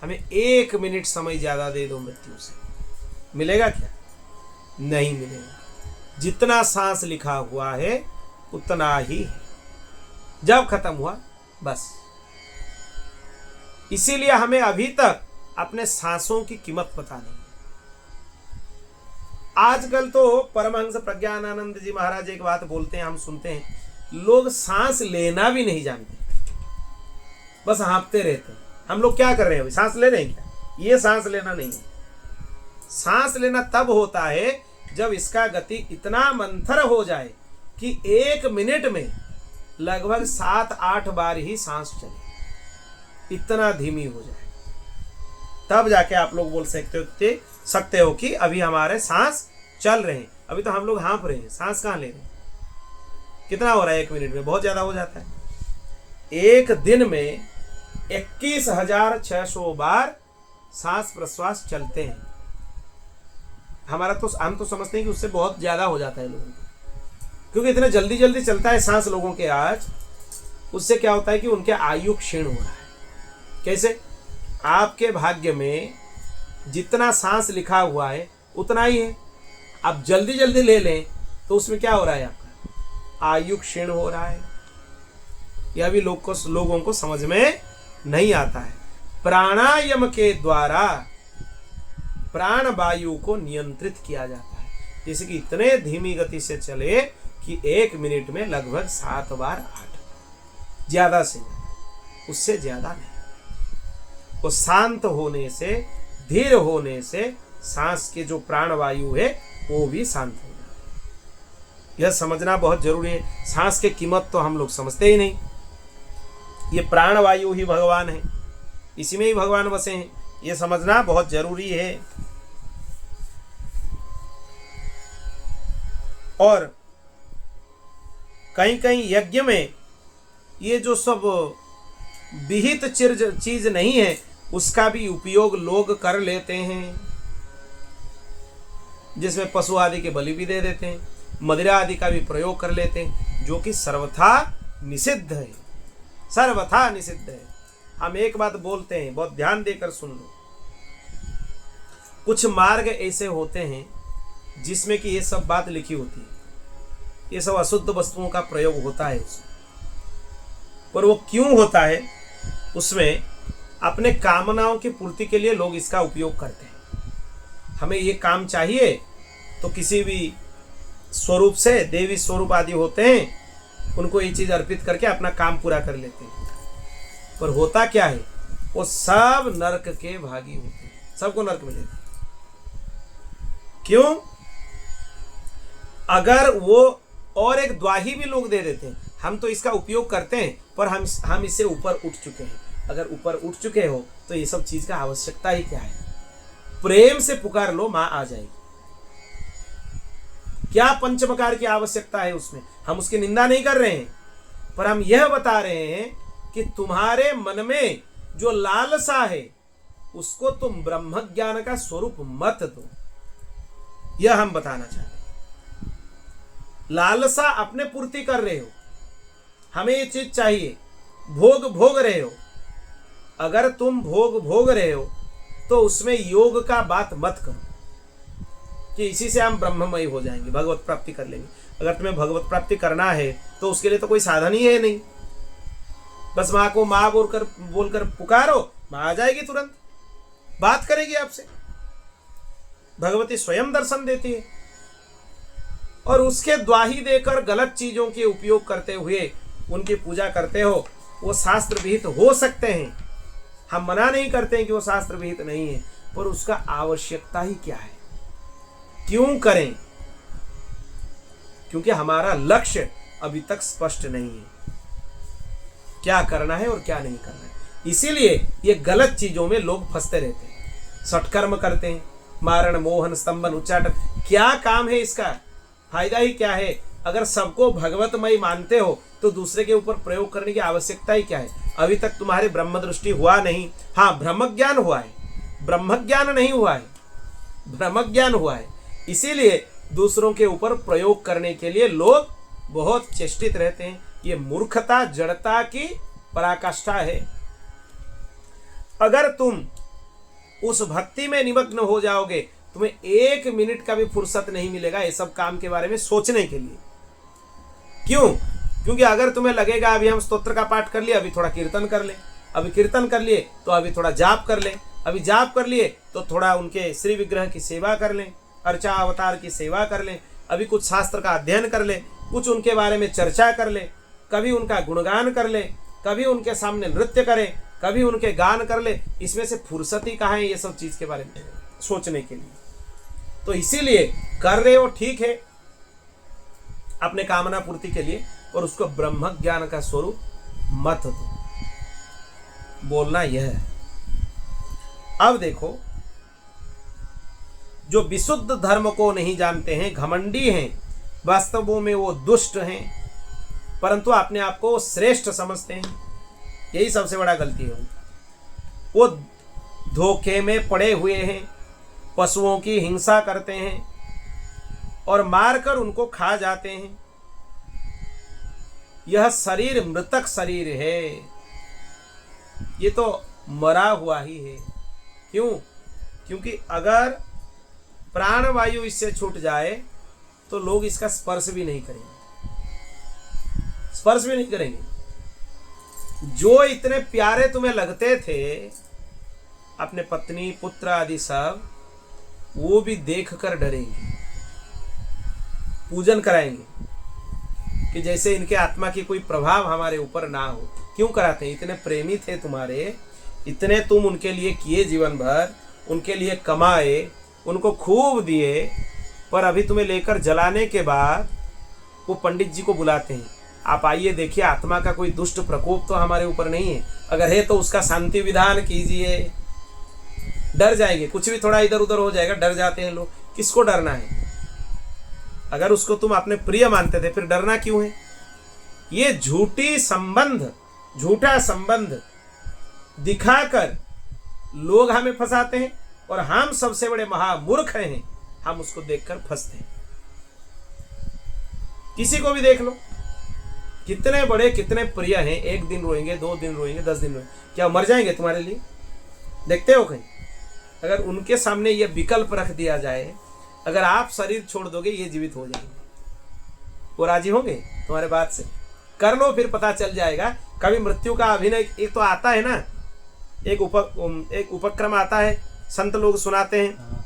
हमें 1 मिनट समय ज्यादा दे दो, मृत्यु से मिलेगा क्या? नहीं मिलेगा। जितना सांस लिखा हुआ है उतना ही है, जब खत्म हुआ बस। इसीलिए हमें अभी तक अपने सांसों की कीमत पता नहीं। आजकल तो परमहंस प्रज्ञानानंद जी महाराज एक बात बोलते हैं, हम सुनते हैं, लोग सांस लेना भी नहीं जानते, बस हाँफते रहते हैं। हम लोग क्या कर रहे हैं अभी? सांस ले रहे हैं क्या? ये सांस लेना नहीं है। सांस लेना तब होता है जब इसका गति इतना मंथर हो जाए कि 1 मिनट में लगभग 7-8 बार ही सांस चले, इतना धीमी हो जाए, तब जाके आप लोग बोल सकते हो कि अभी हमारे सांस चल रहे हैं। अभी तो हम लोग हाँफ रहे हैं, सांस कहाँ ले रहे हैं? कितना हो रहा है 1 मिनट में? बहुत ज्यादा हो जाता है। एक दिन में 21,600 बार सांस प्रश्वास चलते हैं। हमारा तो हम तो समझते हैं कि उससे बहुत ज्यादा हो जाता है लोगों को, क्योंकि इतने जल्दी जल्दी चलता है सांस लोगों के आज। उससे क्या होता है कि उनके आयु क्षीण हो रहा है। कैसे? आपके भाग्य में जितना सांस लिखा हुआ है उतना ही है, आप जल्दी जल्दी ले लें तो उसमें क्या हो रहा है? आपका आयु क्षीण हो रहा है। यह भी लोगों को समझ में नहीं आता है। प्राणायाम के द्वारा प्राण वायु को नियंत्रित किया जाता है। जैसे कि इतने धीमी गति से चले कि 1 मिनट में लगभग 7 बार 8, ज्यादा से ज्यादा, उससे ज्यादा नहीं। वो शांत होने से, धीर होने से सांस के जो प्राण वायु है वो भी शांत हो जाए। यह समझना बहुत जरूरी है। सांस की कीमत तो हम लोग समझते ही नहीं। ये प्राण वायु ही भगवान है, इसी में ही भगवान बसे हैं, ये समझना बहुत जरूरी है। और कहीं कहीं यज्ञ में ये जो सब विहित चीज नहीं है उसका भी उपयोग लोग कर लेते हैं, जिसमें पशु आदि के बलि भी दे देते हैं, मदिरा आदि का भी प्रयोग कर लेते हैं, जो कि सर्वथा निषिद्ध है, सर्वथा निषिद्ध है। हम एक बात बोलते हैं, बहुत ध्यान देकर सुन लो। कुछ मार्ग ऐसे होते हैं जिसमें कि ये सब बात लिखी होती है, ये सब अशुद्ध वस्तुओं का प्रयोग होता है उसमें। पर वो क्यों होता है? उसमें अपने कामनाओं की पूर्ति के लिए लोग इसका उपयोग करते हैं। हमें ये काम चाहिए तो किसी भी स्वरूप से, देवी स्वरूप आदि होते हैं, उनको ये चीज अर्पित करके अपना काम पूरा कर लेते हैं। पर होता क्या है? वो सब नरक के भागी होते हैं, सबको नरक मिलेगा। क्यों? अगर वो और एक द्वाही भी लोग दे देते हैं, हम तो इसका उपयोग करते हैं पर हम इससे ऊपर उठ चुके हैं। अगर ऊपर उठ चुके हो तो ये सब चीज का आवश्यकता ही क्या है? प्रेम से पुकार लो, मां आ जाएगी। क्या पंचमकार की आवश्यकता है उसमें? हम उसकी निंदा नहीं कर रहे हैं, पर हम यह बता रहे हैं कि तुम्हारे मन में जो लालसा है उसको तुम ब्रह्म ज्ञान का स्वरूप मत दो, यह हम बताना चाहते हैं। लालसा अपने पूर्ति कर रहे हो, हमें ये चीज चाहिए, भोग भोग रहे हो। अगर तुम भोग भोग रहे हो तो उसमें योग का बात मत करो कि इसी से हम ब्रह्ममय हो जाएंगे, भगवत प्राप्ति कर लेंगे। अगर तुम्हें भगवत प्राप्ति करना है तो उसके लिए तो कोई साधन ही है नहीं। बस माँ को माँ बोलकर पुकारो, माँ आ जाएगी, तुरंत बात करेगी आपसे। भगवती स्वयं दर्शन देती है। और उसके द्वाही देकर गलत चीजों के उपयोग करते हुए उनकी पूजा करते हो, वो शास्त्र विहित हो सकते हैं, हम मना नहीं करते हैं कि वो शास्त्र विहित नहीं है, पर उसका आवश्यकता ही क्या है? क्यों करें? क्योंकि हमारा लक्ष्य अभी तक स्पष्ट नहीं है, क्या करना है और क्या नहीं करना है। इसीलिए ये गलत चीजों में लोग फंसते रहते हैं, सटकर्म करते हैं, मारण मोहन स्तंभन उच्चाटन। क्या काम है इसका? फायदा ही क्या है? अगर सबको भगवतमय मानते हो तो दूसरे के ऊपर प्रयोग करने की आवश्यकता ही क्या है? अभी तक तुम्हारे ब्रह्म दृष्टि हुआ नहीं। हाँ, ब्रह्म ज्ञान हुआ है, ब्रह्म ज्ञान नहीं हुआ है, ब्रह्म ज्ञान हुआ है। इसीलिए दूसरों के ऊपर प्रयोग करने के लिए लोग बहुत चेष्टित रहते हैं। ये मूर्खता, जड़ता की पराकाष्ठा है। अगर तुम उस भक्ति में निमग्न हो जाओगे, तुम्हें 1 मिनट का भी फुर्सत नहीं मिलेगा ये सब काम के बारे में सोचने के लिए। क्यों? क्योंकि अगर तुम्हें लगेगा अभी हम स्तोत्र का पाठ कर लिए, अभी थोड़ा कीर्तन कर ले, अभी कीर्तन कर लिए तो अभी थोड़ा जाप कर ले, अभी जाप कर लिए तो थोड़ा उनके श्री विग्रह की सेवा कर लें, अर्चा अवतार की सेवा कर लें, अभी कुछ शास्त्र का अध्ययन कर ले, कुछ उनके बारे में चर्चा कर ले, कभी उनका गुणगान कर ले, कभी उनके सामने नृत्य करे, कभी उनके गान कर ले। इसमें से फुर्सत ही कहाँ है ये सब चीज के बारे में सोचने के लिए? तो इसीलिए कर रहे हो, ठीक है, अपने कामना पूर्ति के लिए, और उसको ब्रह्म ज्ञान का स्वरूप मत दो। बोलना यह है। अब देखो, जो विशुद्ध धर्म को नहीं जानते हैं, घमंडी हैं, वास्तवों में वो दुष्ट हैं, परंतु अपने आप को श्रेष्ठ समझते हैं। यही सबसे बड़ा गलती है। वो धोखे में पड़े हुए हैं, पशुओं की हिंसा करते हैं और मारकर उनको खा जाते हैं। यह शरीर मृतक शरीर है, ये तो मरा हुआ ही है। क्यों? क्योंकि अगर प्राणवायु इससे छूट जाए तो लोग इसका स्पर्श भी नहीं करेंगे, स्पर्श भी नहीं करेंगे। जो इतने प्यारे तुम्हें लगते थे, अपने पत्नी पुत्र आदि सब, वो भी देखकर डरेंगे, पूजन कराएंगे कि जैसे इनके आत्मा की कोई प्रभाव हमारे ऊपर ना हो। क्यों कराते हैं? इतने प्रेमी थे तुम्हारे, इतने तुम उनके लिए किए जीवन भर, उनके लिए कमाए, उनको खूब दिए, पर अभी तुम्हें लेकर जलाने के बाद वो पंडित जी को बुलाते हैं, आप आइए देखिए आत्मा का कोई दुष्ट प्रकोप तो हमारे ऊपर नहीं है, अगर है तो उसका शांति विधान कीजिए। डर जाएंगे, कुछ भी थोड़ा इधर उधर हो जाएगा, डर जाते हैं लोग। किसको डरना है? अगर उसको तुम अपने प्रिय मानते थे फिर डरना क्यों है? ये झूठा संबंध दिखाकर लोग हमें फंसाते हैं और हम सबसे बड़े महामूर्ख हैं, हम उसको देखकर फंसते हैं। किसी को भी देख लो, कितने बड़े कितने प्रिय हैं, 1 दिन रोएंगे, 2 दिन रोएंगे, 10 दिन रोएंगे, क्या मर जाएंगे तुम्हारे लिए? देखते हो कहीं? अगर उनके सामने यह विकल्प रख दिया जाए, अगर आप शरीर छोड़ दोगे ये जीवित हो जाएंगे, वो राजी होंगे तुम्हारे बात से? कर लो, फिर पता चल जाएगा। कभी मृत्यु का अभिनय एक तो आता है ना, एक उपक्रम आता है, संत लोग सुनाते हैं।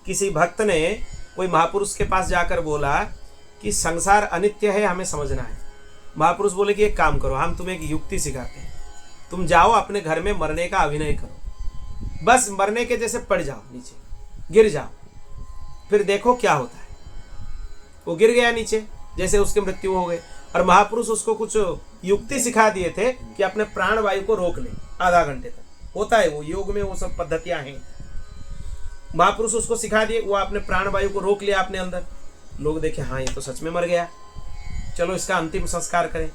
किसी भक्त ने कोई महापुरुष के पास जाकर बोला कि संसार अनित्य है, हमें समझना है। महापुरुष बोले कि एक काम करो, हम तुम्हें एक युक्ति सिखाते हैं, तुम जाओ अपने घर में मरने का अभिनय करो, बस मरने के जैसे पड़ जाओ, नीचे गिर जाओ, फिर देखो क्या होता है। वो गिर गया नीचे, जैसे उसकी मृत्यु हो गई। और महापुरुष उसको कुछ युक्ति सिखा दिए थे कि अपने प्राण वायु को रोक ले आधा घंटे तक। होता है वो योग में, वो सब पद्धतियां हैं। महापुरुष उसको सिखा दिए, वो अपने प्राण वायु को रोक लिया अपने अंदर। लोग देखे हाँ ये तो सच में मर गया, चलो इसका अंतिम संस्कार करें।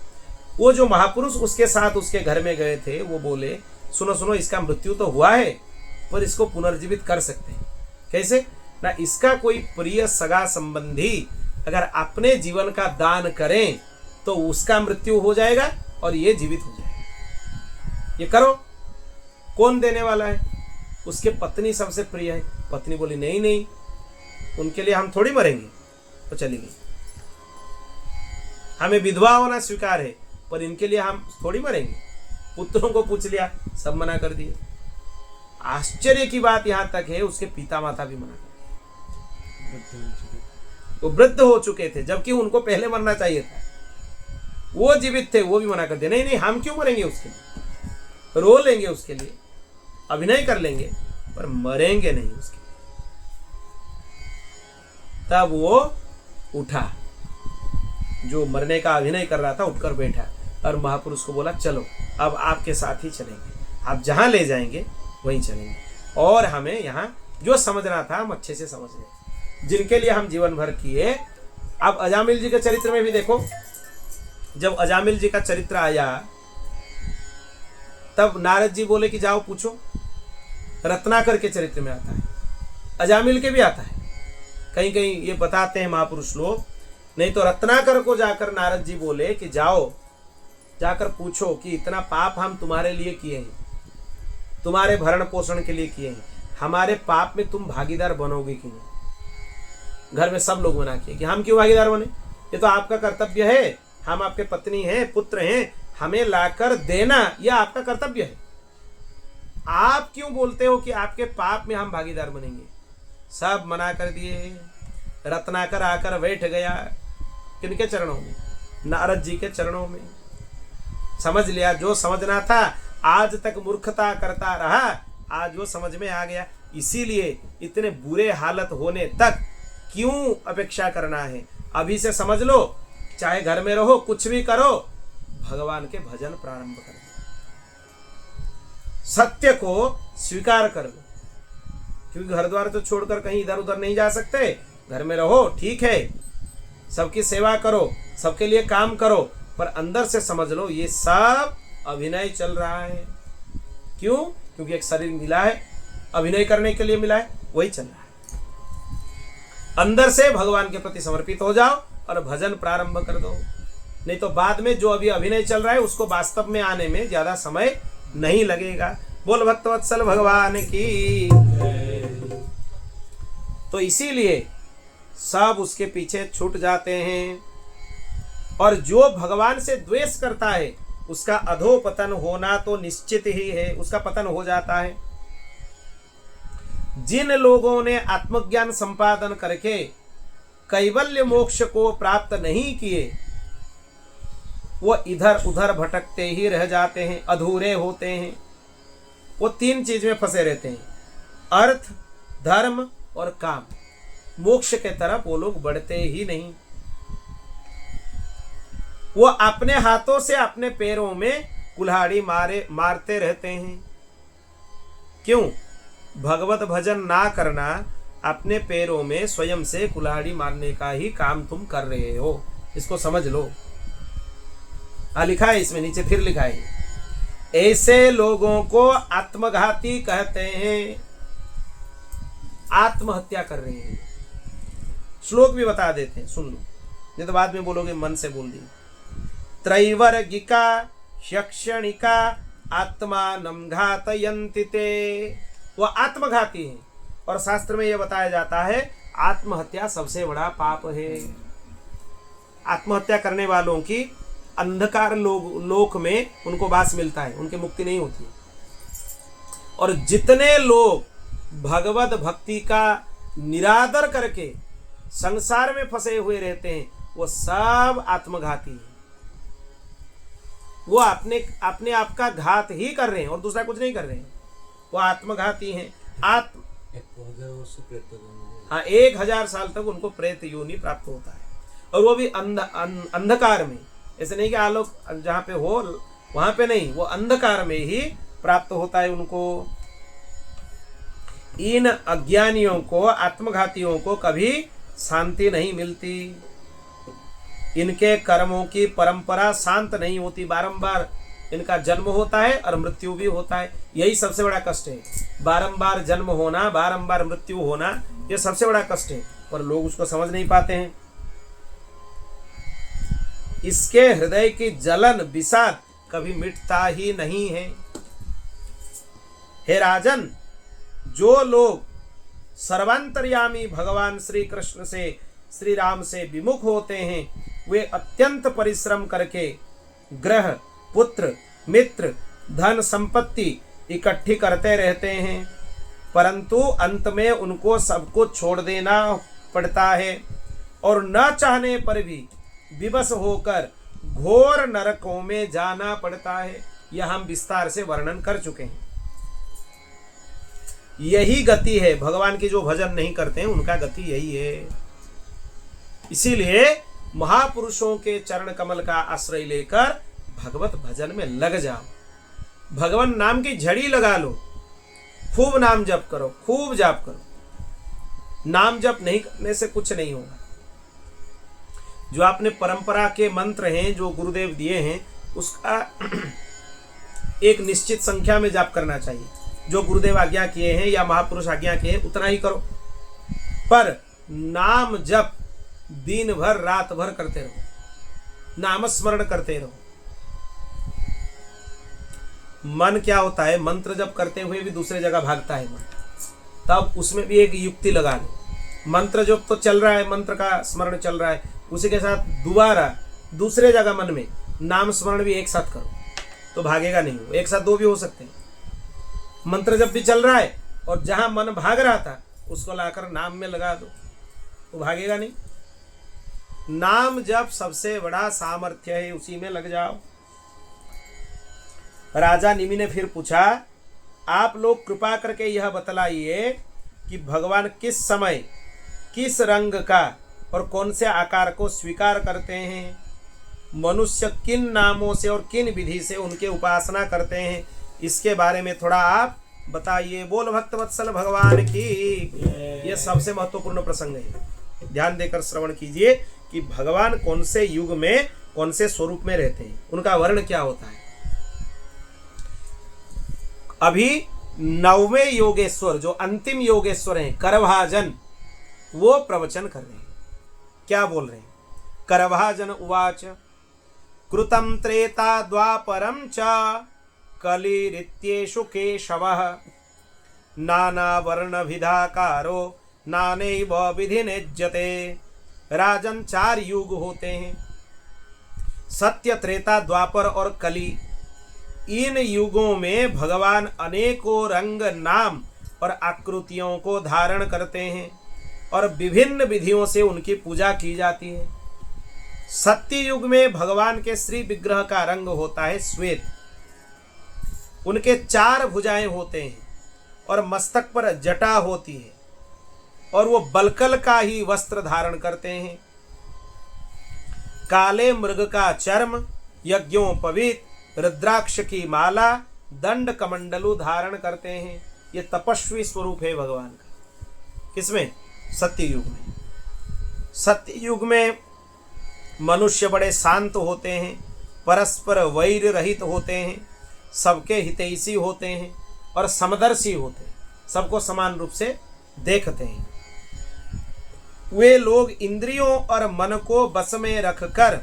वो जो महापुरुष उसके साथ उसके घर में गए थे वो बोले सुनो सुनो, इसका मृत्यु तो हुआ है पर इसको पुनर्जीवित कर सकते हैं। कैसे? ना इसका कोई प्रिय सगा संबंधी अगर अपने जीवन का दान करें तो उसका मृत्यु हो जाएगा और ये जीवित हो जाएगा। ये करो। कौन देने वाला है? उसके पत्नी सबसे प्रिय है। पत्नी बोली नहीं नहीं, उनके लिए हम थोड़ी मरेंगे। तो चली गई। हमें विधवा होना स्वीकार है पर इनके लिए हम थोड़ी मरेंगे। पुत्रों को पूछ लिया, सब मना कर दिए। आश्चर्य की बात यहां तक है उसके पिता माता भी मना कर दिए। वो वृद्ध हो चुके थे जबकि उनको पहले मरना चाहिए था। वो जीवित थे, वो भी मना कर दिए। नहीं नहीं, हम क्यों मरेंगे उसके लिए, रो लेंगे उसके लिए, अभिनय कर लेंगे पर मरेंगे नहीं उसके लिए। तब वो उठा, जो मरने का अभिनय कर रहा था उठकर बैठा और महापुरुष को बोला चलो अब आपके साथ ही चलेंगे, आप जहां ले जाएंगे वहीं चलेंगे और हमें यहाँ जो समझना था हम अच्छे से समझ गए, जिनके लिए हम जीवन भर किए। अब अजामिल जी के चरित्र में भी देखो, जब अजामिल जी का चरित्र आया तब नारद जी बोले कि जाओ पूछो। रत्नाकर के चरित्र में आता है, अजामिल के भी आता है, कहीं कहीं ये बताते हैं महापुरुष लोग। नहीं तो रत्नाकर को जाकर नारद जी बोले कि जाओ जाकर पूछो कि इतना पाप हम तुम्हारे लिए किए हैं, तुम्हारे भरण पोषण के लिए किए हैं, हमारे पाप में तुम भागीदार बनोगे कि नहीं। घर में सब लोग मना किए कि हम क्यों भागीदार बने, ये तो आपका कर्तव्य है, हम आपके पत्नी हैं, पुत्र हैं, हमें लाकर देना यह आपका कर्तव्य है। आप क्यों बोलते हो कि आपके पाप में हम भागीदार बनेंगे। सब मना कर दिए। रत्नाकर आकर बैठ गया किनके चरणों में? नारद जी के चरणों में। समझ लिया, जो समझना था, आज तक मूर्खता करता रहा, आज वो समझ में आ गया। इसीलिए इतने बुरे हालत होने तक क्यों अपेक्षा करना है, अभी से समझ लो, चाहे घर में रहो कुछ भी करो, भगवान के भजन प्रारंभ कर दो, सत्य को स्वीकार कर लो। क्योंकि घर द्वार तो छोड़कर कहीं इधर उधर नहीं जा सकते, घर में रहो ठीक है, सबकी सेवा करो, सबके लिए काम करो, पर अंदर से समझ लो ये सब अभिनय चल रहा है। क्यों? क्योंकि एक शरीर मिला है, अभिनय करने के लिए मिला है, वही चल रहा है। अंदर से भगवान के प्रति समर्पित हो जाओ और भजन प्रारंभ कर दो, नहीं तो बाद में जो अभी अभिनय चल रहा है उसको वास्तव में आने में ज्यादा समय नहीं लगेगा। बोल भक्तवत्सल भगवान की। तो इसीलिए सब उसके पीछे छूट जाते हैं और जो भगवान से द्वेष करता है उसका अधोपतन होना तो निश्चित ही है, उसका पतन हो जाता है। जिन लोगों ने आत्मज्ञान संपादन करके कैवल्य मोक्ष को प्राप्त नहीं किए, वो इधर उधर भटकते ही रह जाते हैं, अधूरे होते हैं। वो 3 चीज में फंसे रहते हैं, अर्थ, धर्म और काम। मोक्ष के तरफ वो लोग बढ़ते ही नहीं। वो अपने हाथों से अपने पैरों में कुल्हाड़ी मारते रहते हैं। क्यों? भगवत भजन ना करना अपने पैरों में स्वयं से कुल्हाड़ी मारने का ही काम तुम कर रहे हो, इसको समझ लो। लिखा है इसमें, नीचे फिर लिखा है, ऐसे लोगों को आत्मघाती कहते हैं। आत्महत्या कर रहे हैं। श्लोक भी बता देते हैं, सुन लो, नहीं तो बाद में बोलोगे मन से बोल दी। त्रैवर्गिका शैक्षणिका आत्मानं घातयन्ति ते। वो आत्मघाती है, और शास्त्र में यह बताया जाता है आत्महत्या सबसे बड़ा पाप है। आत्महत्या करने वालों की अंधकार लोक में उनको वास मिलता है, उनकी मुक्ति नहीं होती। और जितने लोग भगवत भक्ति का निरादर करके संसार में फंसे हुए रहते हैं, वो सब आत्मघाती हैं। वो अपने आप का घात ही कर रहे हैं और दूसरा कुछ नहीं कर रहे हैं। वो आत्मघाती हैं। 1000 साल तक उनको प्रेत योनि प्राप्त होता है, और वो भी अंधकार में। ऐसे नहीं कि आलोक जहाँ पे हो वहां पे नहीं, वो अंधकार में ही प्राप्त होता है उनको। इन अज्ञानियों को, आत्मघातियों को कभी शांति नहीं मिलती। इनके कर्मों की परंपरा शांत नहीं होती, बारंबार इनका जन्म होता है और मृत्यु भी होता है। यही सबसे बड़ा कष्ट है, बारंबार जन्म होना, बारंबार मृत्यु होना, यह सबसे बड़ा कष्ट है, पर लोग उसको समझ नहीं पाते हैं। इसके हृदय की जलन विषाद कभी मिटता ही नहीं है। हे राजन, जो लोग सर्वांतर्यामी भगवान श्री कृष्ण से, श्री राम से विमुख होते हैं, वे अत्यंत परिश्रम करके ग्रह, पुत्र, मित्र, धन संपत्ति इकट्ठी करते रहते हैं, परंतु अंत में उनको सब कुछ छोड़ देना पड़ता है, और न चाहने पर भी विवश होकर घोर नरकों में जाना पड़ता है। यह हम विस्तार से वर्णन कर चुके हैं। यही गति है, भगवान की जो भजन नहीं करते हैं उनका गति यही है। इसीलिए महापुरुषों के चरण कमल का आश्रय लेकर भगवत भजन में लग जाओ। भगवान नाम की झड़ी लगा लो, खूब नाम जप करो, खूब जाप करो। नाम जप नहीं करने से कुछ नहीं होगा। जो आपने परंपरा के मंत्र हैं, जो गुरुदेव दिए हैं, उसका एक निश्चित संख्या में जाप करना चाहिए। जो गुरुदेव आज्ञा किए हैं या महापुरुष आज्ञा किए हैं उतना ही करो, पर नाम जप दिन भर रात भर करते रहो, नाम स्मरण करते रहो। मन क्या होता है, मंत्र जप करते हुए भी दूसरे जगह भागता है मन, तब उसमें भी एक युक्ति लगा लो। मंत्र जप तो चल रहा है, मंत्र का स्मरण चल रहा है, उसी के साथ दोबारा दूसरे जगह मन में नाम स्मरण भी एक साथ करो, तो भागेगा नहीं। वो एक साथ 2 भी हो सकते हैं। मंत्र जब भी चल रहा है और जहां मन भाग रहा था उसको लाकर नाम में लगा दो, तो भागेगा नहीं। नाम जप सबसे बड़ा सामर्थ्य है, उसी में लग जाओ। राजा निमि ने फिर पूछा, आप लोग कृपा करके यह बतलाइए कि भगवान किस समय, किस रंग का और कौन से आकार को स्वीकार करते हैं? मनुष्य किन नामों से और किन विधि से उनके उपासना करते हैं, इसके बारे में थोड़ा आप बताइए। बोल भक्त वत्सल भगवान की। यह सबसे महत्वपूर्ण प्रसंग है, ध्यान देकर श्रवण कीजिए कि भगवान कौन से युग में, कौन से स्वरूप में रहते हैं, उनका वर्ण क्या होता है। अभी 9वें योगेश्वर, जो अंतिम योगेश्वर हैं, करभाजन, वो प्रवचन कर रहे हैं। क्या बोल रहे हैं? करभाजन उवाच कृतं त्रेता द्वापरं च कलिरित्येषु केशवः नानावर्णविधाकारो नानैव विधिनिज्यते। राजन 4 युग होते हैं, सत्य, त्रेता, द्वापर और कली। इन युगों में भगवान अनेकों रंग, नाम और आकृतियों को धारण करते हैं और विभिन्न विधियों से उनकी पूजा की जाती है। सत्य युग में भगवान के श्री विग्रह का रंग होता है श्वेत। उनके 4 भुजाएं होते हैं और मस्तक पर जटा होती है और वो बलकल का ही वस्त्र धारण करते हैं। काले मृग का चर्म, यज्ञोपवीत, रुद्राक्ष की माला, दंड कमंडलु धारण करते हैं। ये तपस्वी स्वरूप है भगवान का। किसमें? सत्य युग में। सत्य युग में मनुष्य बड़े शांत होते हैं, परस्पर वैर रहित होते हैं, सबके हितैषी होते हैं और समदर्शी होते हैं, सबको समान रूप से देखते हैं। वे लोग इंद्रियों और मन को बस में रखकर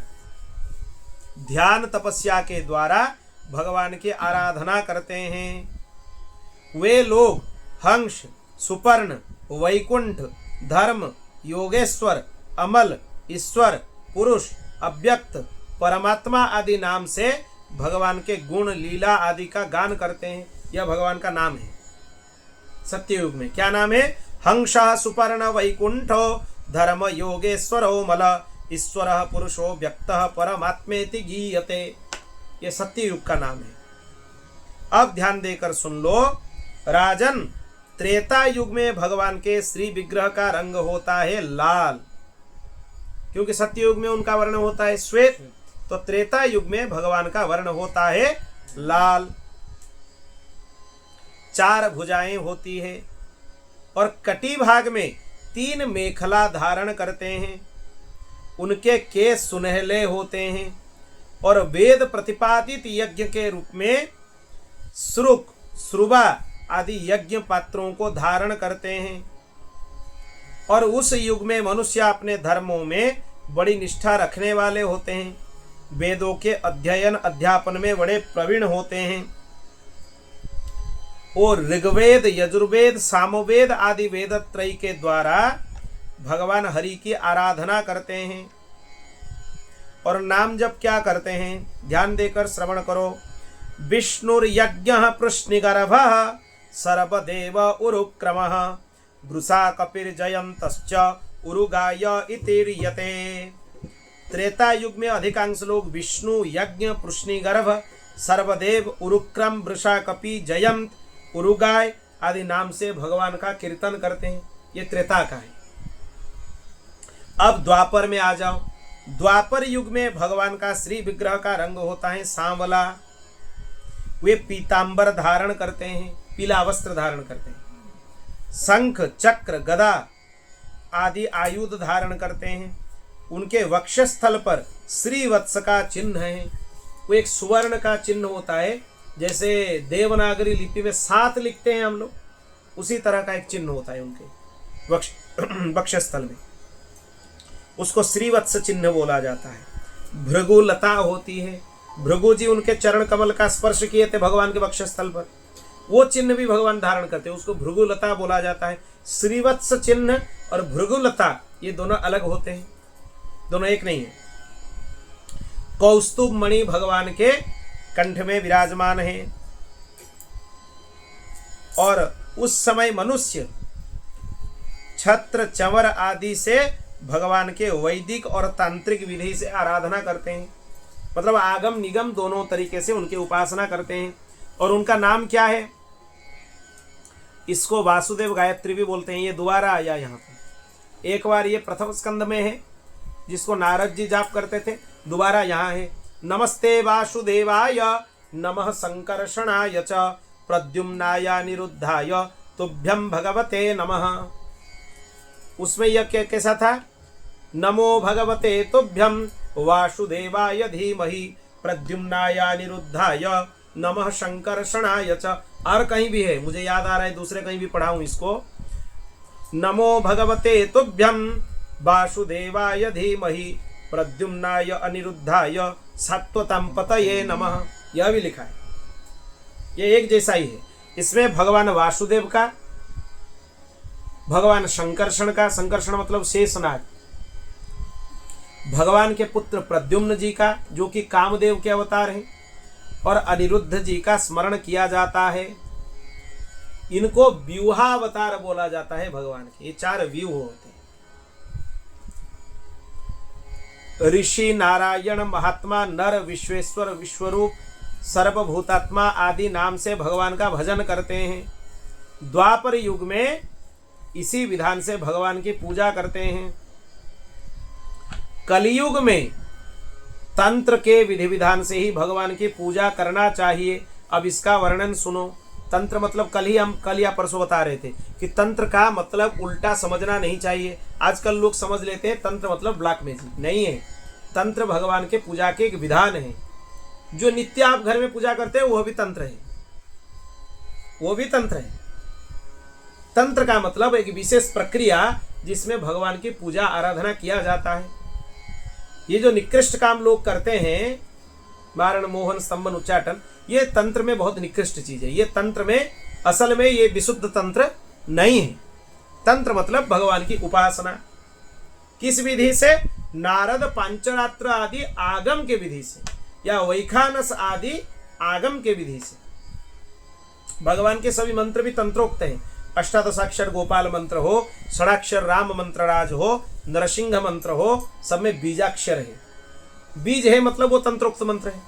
ध्यान तपस्या के द्वारा भगवान की आराधना करते हैं। वे लोग हंस, सुपर्ण, वैकुंठ, धर्म, योगेश्वर, अमल, ईश्वर, पुरुष, अव्यक्त, परमात्मा आदि नाम से भगवान के गुण, लीला आदि का गान करते हैं। यह भगवान का नाम है। सत्ययुग में क्या नाम है? हंसः सुपर्ण वैकुंठो धर्म योगेश्वरो मल ईश्वरः पुरुषो व्यक्तः परमात्मेति गीयते। ये सत्ययुग का नाम है। अब ध्यान देकर सुन लो राजन, त्रेता युग में भगवान के श्री विग्रह का रंग होता है लाल, क्योंकि सत्ययुग में उनका वर्ण होता है श्वेत, तो त्रेता युग में भगवान का वर्ण होता है लाल। 4 भुजाएं होती है और कटी भाग में 3 मेखला धारण करते हैं। उनके केस सुनहले होते हैं और वेद प्रतिपादित यज्ञ के रूप में श्रुक, श्रुबा आदि यज्ञ पात्रों को धारण करते हैं। और उस युग में मनुष्य अपने धर्मों में बड़ी निष्ठा रखने वाले होते हैं, वेदों के अध्ययन अध्यापन में बड़े प्रवीण होते हैं और ऋग्वेद, यजुर्वेद, सामवेद आदि वेदत्रयी के द्वारा भगवान हरि की आराधना करते हैं। और नाम जप क्या करते हैं? ध्यान देकर श्रवण करो। विष्णुर्यज्ञः कृष्णिगर्भः सर्वदेव उरुक्रमः वृषा कपिर्जयन्तश्च उरुगाय इतिर्यते। त्रेता युग में अधिकांश लोग विष्णु, यज्ञ, कृष्णिगर्भ, सर्वदेव, उरुक्रम, वृषा कपि, जयंत, उरुगाय आदि नाम से भगवान का कीर्तन करते हैं। ये त्रेता का है। अब द्वापर में आ जाओ। द्वापर युग में भगवान का श्री विग्रह का रंग होता है सांवला। वे पीतांबर धारण करते हैं, पीला वस्त्र धारण करते हैं, शंख, चक्र, गदा आदि आयुध धारण करते हैं। उनके वक्षस्थल पर श्रीवत्स का चिन्ह है। वो एक सुवर्ण का चिन्ह होता है, जैसे देवनागरी लिपि में 7 लिखते हैं हम लोग, उसी तरह का एक चिन्ह होता है उनके वक्षस्थल में। उसको श्रीवत्स चिन्ह बोला जाता है। भृगुलता होती है। भृगु जी उनके चरण कमल का स्पर्श किए थे भगवान के वक्षस्थल पर, वो चिन्ह भी भगवान धारण करते हैं, उसको भृगुलता बोला जाता है। श्रीवत्स चिन्ह और भृगुलता ये दोनों अलग होते हैं, दोनों एक नहीं है। कौस्तुभ मणि भगवान के कंठ में विराजमान है। और उस समय मनुष्य छत्र, चंवर आदि से भगवान के वैदिक और तांत्रिक विधि से आराधना करते हैं, मतलब आगम निगम दोनों तरीके से उनकी उपासना करते हैं। और उनका नाम क्या है? इसको वासुदेव गायत्री भी बोलते हैं। ये दोबारा आया यहाँ पे। एक बार ये प्रथम स्कंद में है, जिसको नारद जी जाप करते थे, दोबारा यहाँ है। नमस्ते वासुदेवाय नमः संकर्षणाय च प्रद्युम्नाय निरुद्धाय तुभ्यं भगवते नमः। उसमें यह कैसा था? नमो भगवते तुभ्यं वासुदेवाय धीमहि प्रद्युम्नाय निरुद्धाय नमः संकर्षणाय च। और कहीं भी है, मुझे याद आ रहा है, दूसरे कहीं भी पढ़ाऊं इसको। नमो भगवते तुभ्यं वासुदेवाय धीमहि प्रद्युम्नाय अनिरुद्धाय सत्वतं पतये नमः। यह भी लिखा है, ये एक जैसा ही है। इसमें भगवान वासुदेव का, भगवान संकर्षण का, संकर्षण मतलब शेषनाग, भगवान के पुत्र प्रद्युम्न जी का, जो कि कामदेव के अवतार हैं, और अनिरुद्ध जी का स्मरण किया जाता है। इनको व्यूहावतार बोला जाता है भगवान के। ये 4 व्यूह होते हैं। ऋषि, नारायण, महात्मा, नर, विश्वेश्वर, विश्वरूप, सर्वभूतात्मा आदि नाम से भगवान का भजन करते हैं। द्वापर युग में इसी विधान से भगवान की पूजा करते हैं। कलयुग में तंत्र के विधि विधान से ही भगवान की पूजा करना चाहिए। अब इसका वर्णन सुनो। तंत्र मतलब कल या परसों बता रहे थे कि तंत्र का मतलब उल्टा समझना नहीं चाहिए। आजकल लोग समझ लेते हैं तंत्र मतलब ब्लैक मैजिक। नहीं है। तंत्र भगवान के पूजा के एक विधान है। जो नित्य आप घर में पूजा करते हैं वह भी तंत्र है, वो भी तंत्र है। तंत्र का मतलब एक विशेष प्रक्रिया जिसमें भगवान की पूजा आराधना किया जाता है। ये जो निकृष्ट काम लोग करते हैं, मारण, मोहन, स्तंभन, उच्चाटन, ये तंत्र में बहुत निकृष्ट चीज है। ये तंत्र में असल में ये विशुद्ध तंत्र नहीं है। तंत्र मतलब भगवान की उपासना। किस विधि से? नारद पांचरात्र आदि आगम के विधि से या वैखानस आदि आगम के विधि से। भगवान के सभी मंत्र भी तंत्रोक्त हैं। अष्टादशाक्षर गोपाल मंत्र हो, षडाक्षर राम मंत्र राज हो, नरसिंह मंत्र हो, सब में बीजाक्षर है। बीज है मतलब वो तंत्रोक्त मंत्र है।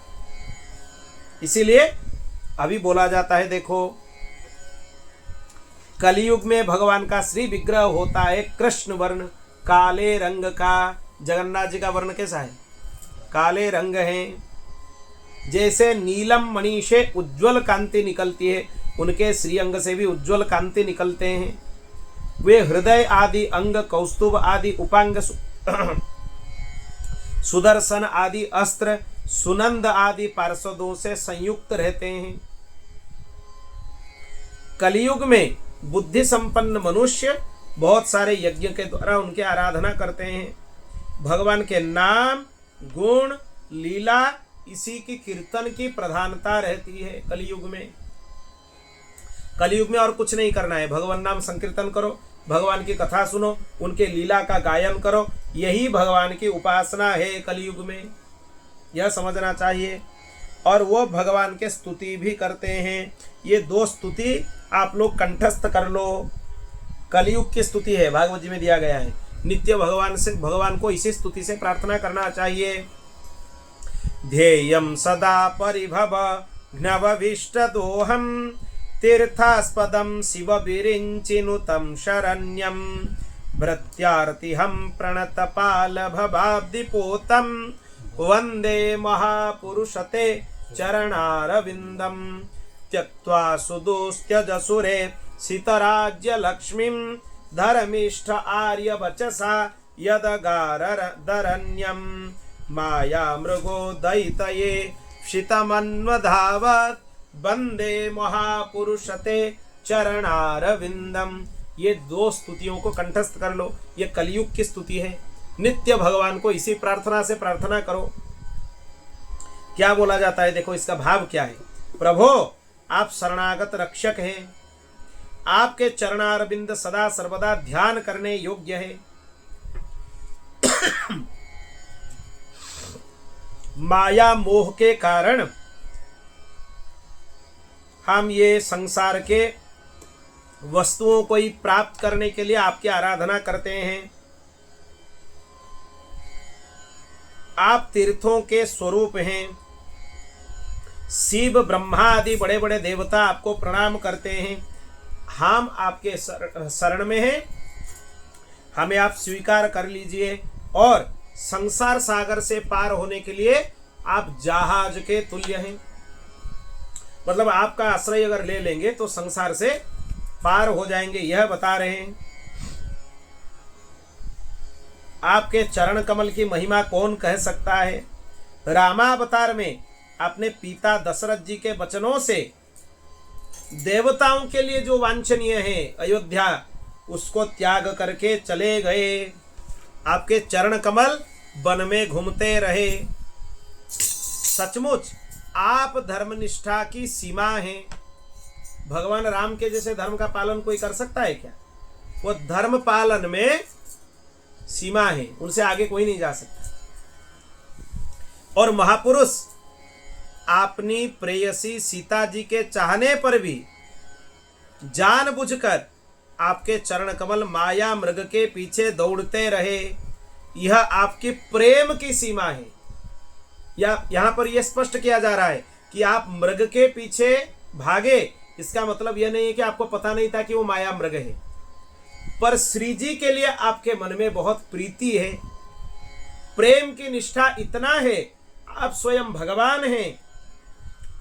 इसीलिए अभी बोला जाता है, देखो कलयुग में भगवान का श्री विग्रह होता है कृष्ण वर्ण, काले रंग का। जगन्नाथ जी का वर्ण कैसा है? काले रंग है। जैसे नीलम मणि से उज्ज्वल कांति निकलती है, उनके श्रीअंग से भी उज्ज्वल कांति निकलते हैं। वे हृदय आदि अंग, कौस्तुभ आदि उपांग, सुदर्शन आदि अस्त्र, सुनंद आदि पार्षदों से संयुक्त रहते हैं। कलयुग में बुद्धि संपन्न मनुष्य बहुत सारे यज्ञ के द्वारा उनकी आराधना करते हैं। भगवान के नाम, गुण, लीला, इसी की कीर्तन की प्रधानता रहती है कलयुग में। कलयुग में और कुछ नहीं करना है। भगवान नाम संकीर्तन करो, भगवान की कथा सुनो, उनके लीला का गायन करो, यही भगवान की उपासना है कलयुग में। यह समझना चाहिए। और वो भगवान के स्तुति भी करते हैं। ये 2 स्तुति आप लोग कंठस्थ कर लो। कलयुग की स्तुति है, भागवत जी में दिया गया है। नित्य भगवान को इसी स्तुति से प्रार्थना करना चाहिए। ध्येयं सदा परिभव ज्ञवविष्टदोहं तीर्थास्पदं शिव विरिञ्चिनुतं शरण्यं भृत्यार्तिहं प्रणतपाल भवाब्धिपोतं वन्दे महापुरुषते चरणारविन्दं त्यक्त्वा सुदुस्त्यजसुरे सितराज्यलक्ष्मीं धर्मिष्ठ आर्यवचसा यदगारदरण्यं माया मृगोदयितये क्षितमन्वधावत् वन्दे महापुरुषते चरणारविन्दम। ये 2 स्तुतियों को कंठस्थ कर लो। ये कलयुग की स्तुति है। नित्य भगवान को इसी प्रार्थना से प्रार्थना करो। क्या बोला जाता है? देखो इसका भाव क्या है। प्रभो, आप शरणागत रक्षक हैं। आपके चरणारविंद सदा सर्वदा ध्यान करने योग्य है। माया मोह के कारण हम ये संसार के वस्तुओं को ही प्राप्त करने के लिए आपकी आराधना करते हैं। आप तीर्थों के स्वरूप हैं। शिव, ब्रह्मा आदि बड़े बड़े देवता आपको प्रणाम करते हैं। हम आपके शरण में हैं। हमें आप स्वीकार कर लीजिए। और संसार सागर से पार होने के लिए आप जहाज के तुल्य हैं। मतलब आपका आश्रय अगर ले लेंगे तो संसार से पार हो जाएंगे, यह बता रहे हैं। आपके चरण कमल की महिमा कौन कह सकता है। रामावतार में अपने पिता दशरथ जी के वचनों से देवताओं के लिए जो वांछनीय है अयोध्या, उसको त्याग करके चले गए। आपके चरण कमल वन में घूमते रहे। सचमुच आप धर्मनिष्ठा की सीमा हैं। भगवान राम के जैसे धर्म का पालन कोई कर सकता है क्या? वो धर्म पालन में सीमा है, उनसे आगे कोई नहीं जा सकता। और महापुरुष अपनी प्रेयसी सीता जी के चाहने पर भी जानबूझकर आपके चरण कमल माया मृग के पीछे दौड़ते रहे, यह आपकी प्रेम की सीमा है। या यहां पर यह स्पष्ट किया जा रहा है कि आप मृग के पीछे भागे, इसका मतलब यह नहीं है कि आपको पता नहीं था कि वो माया मृग है, पर श्री जी के लिए आपके मन में बहुत प्रीति है, प्रेम की निष्ठा इतना है, आप स्वयं भगवान हैं,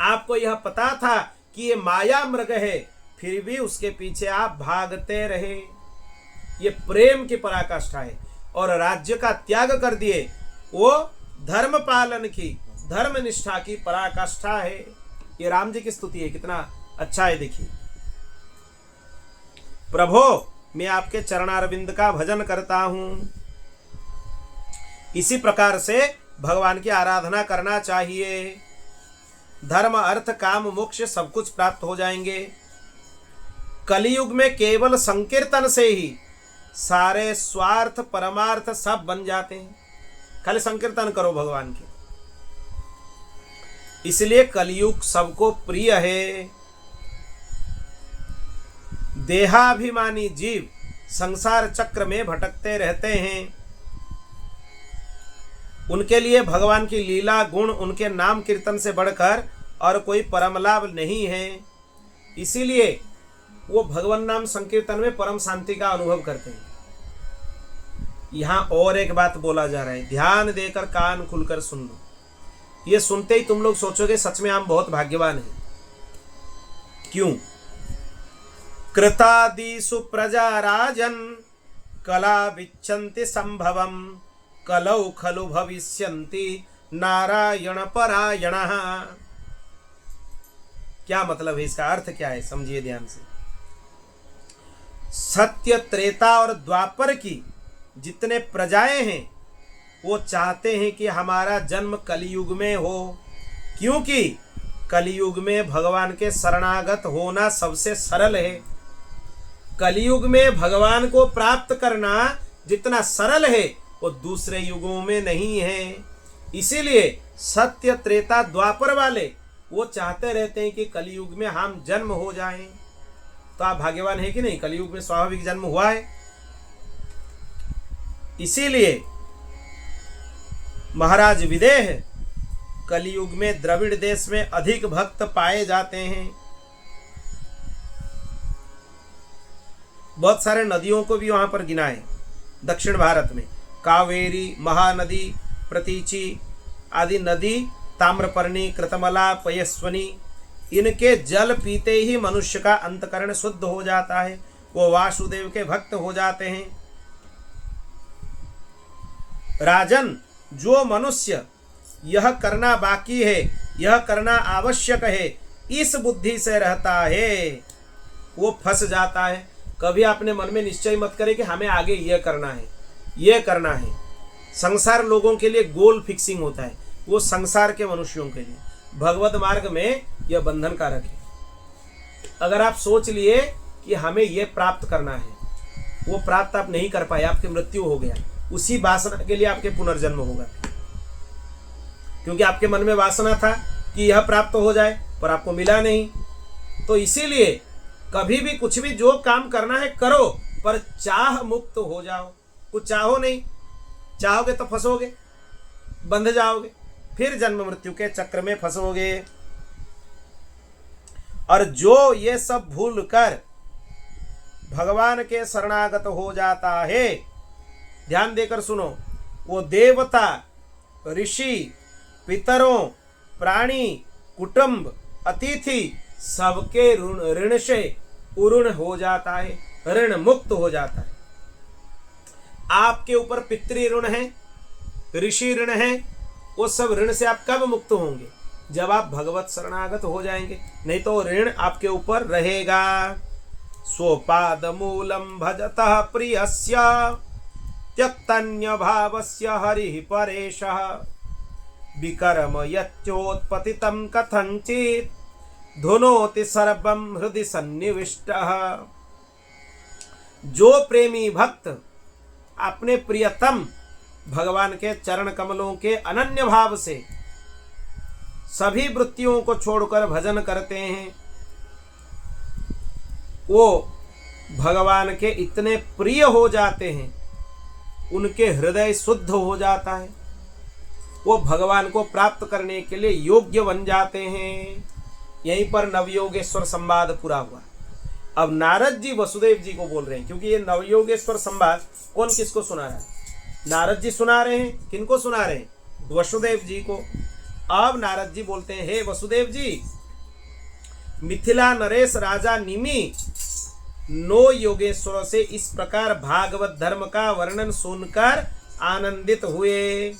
आपको यह पता था कि ये माया मृग है, फिर भी उसके पीछे आप भागते रहे। ये प्रेम की पराकाष्ठा है। और राज्य का त्याग कर दिए, वो धर्म पालन की, धर्म निष्ठा की पराकाष्ठा है। ये राम जी की स्तुति है, कितना अच्छा है। देखिए, प्रभो मैं आपके चरणारविंद का भजन करता हूं। इसी प्रकार से भगवान की आराधना करना चाहिए। धर्म अर्थ काम मोक्ष सब कुछ प्राप्त हो जाएंगे। कलयुग में केवल संकीर्तन से ही सारे स्वार्थ परमार्थ सब बन जाते हैं। खाली संकीर्तन करो भगवान के। इसलिए कलयुग सबको प्रिय है। देहाभिमानी जीव संसार चक्र में भटकते रहते हैं। उनके लिए भगवान की लीला गुण, उनके नाम कीर्तन से बढ़कर और कोई परम लाभ नहीं है। इसीलिए वो भगवान नाम संकीर्तन में परम शांति का अनुभव करते हैं। यहां और एक बात बोला जा रहा है, ध्यान देकर कान खुलकर सुन लो। ये सुनते ही तुम लोग सोचोगे सच में हम बहुत भाग्यवान हैं। क्यों? कृतादिषु प्रजा राजन कला विच्छन्ति संभवम कलौ खलु भविष्यन्ति नारायण परायणः। क्या मतलब है, इसका अर्थ क्या है, समझिए ध्यान से। सत्य त्रेता और द्वापर की जितने प्रजाएं हैं वो चाहते हैं कि हमारा जन्म कलयुग में हो, क्योंकि कलयुग में भगवान के शरणागत होना सबसे सरल है। कलयुग में भगवान को प्राप्त करना जितना सरल है वो दूसरे युगों में नहीं है। इसीलिए सत्य त्रेता द्वापर वाले वो चाहते रहते हैं कि कलयुग में हम जन्म हो जाएं। तो आप भाग्यवान है कि नहीं, कलयुग में स्वाभाविक जन्म हुआ है। इसीलिए महाराज विदेह कलयुग में द्रविड़ देश में अधिक भक्त पाए जाते हैं। बहुत सारे नदियों को भी वहां पर गिना है। दक्षिण भारत में कावेरी, महानदी, प्रतीची आदि नदी, ताम्रपर्णी, कृतमला, पयस्वनी, इनके जल पीते ही मनुष्य का अंतकरण शुद्ध हो जाता है, वो वासुदेव के भक्त हो जाते हैं। राजन, जो मनुष्य यह करना बाकी है, यह करना आवश्यक है, इस बुद्धि से रहता है, वो फंस जाता है। कभी अपने मन में निश्चय मत करें कि हमें आगे यह करना है, यह करना है। संसार लोगों के लिए गोल फिक्सिंग होता है, वो संसार के मनुष्यों के लिए। भगवत मार्ग में यह बंधन कारक है। अगर आप सोच लिए कि हमें यह प्राप्त करना है, वो प्राप्त आप नहीं कर पाए, आपकी मृत्यु हो गया, उसी वासना के लिए आपके पुनर्जन्म होगा। क्योंकि आपके मन में वासना था कि यह प्राप्त हो जाए, पर आपको मिला नहीं। तो इसीलिए कभी भी कुछ भी जो काम करना है करो, पर चाह मुक्त हो जाओ। कुछ चाहो नहीं, चाहोगे तो फंसोगे, बंध जाओगे, फिर जन्म मृत्यु के चक्र में फंसोगे। और जो ये सब भूल कर भगवान के शरणागत हो जाता है, ध्यान देकर सुनो, वो देवता, ऋषि, पितरों, प्राणी, कुटुंब, अतिथि सबके ऋण से उऋण हो जाता है, ऋण मुक्त हो जाता है। आपके ऊपर पितृ ऋण है, ऋषि ऋण है, वो सब ऋण से आप कब मुक्त होंगे? जब आप भगवत शरणागत हो जाएंगे, नहीं तो ऋण आपके ऊपर रहेगा। स्वपाद मूलम भजतः प्रियस्य त्यक्तन्य भावस्य हरिः परेशः विकर्म यच्चोत्पतितं कथंचित् धुनोति सर्वं हृदि सन्निविष्टः। जो प्रेमी भक्त अपने प्रियतम भगवान के चरण कमलों के अनन्य भाव से सभी वृत्तियों को छोड़कर भजन करते हैं, वो भगवान के इतने प्रिय हो जाते हैं, उनके हृदय शुद्ध हो जाता है, वो भगवान को प्राप्त करने के लिए योग्य बन जाते हैं। यहीं पर नवयोगेश्वर संवाद पूरा हुआ। अब नारद जी वसुदेव जी को बोल रहे हैं, क्योंकि ये नवयोगेश्वर संवाद कौन किसको सुना रहा है? नारद जी सुना रहे हैं। किनको सुना रहे हैं? वसुदेव जी को। अब नारद जी बोलते हैं, हे वसुदेव जी, मिथिला नरेश राजा निमि नो योगेश्वर से इस प्रकार भागवत धर्म का वर्णन सुनकर आनंदित हुए।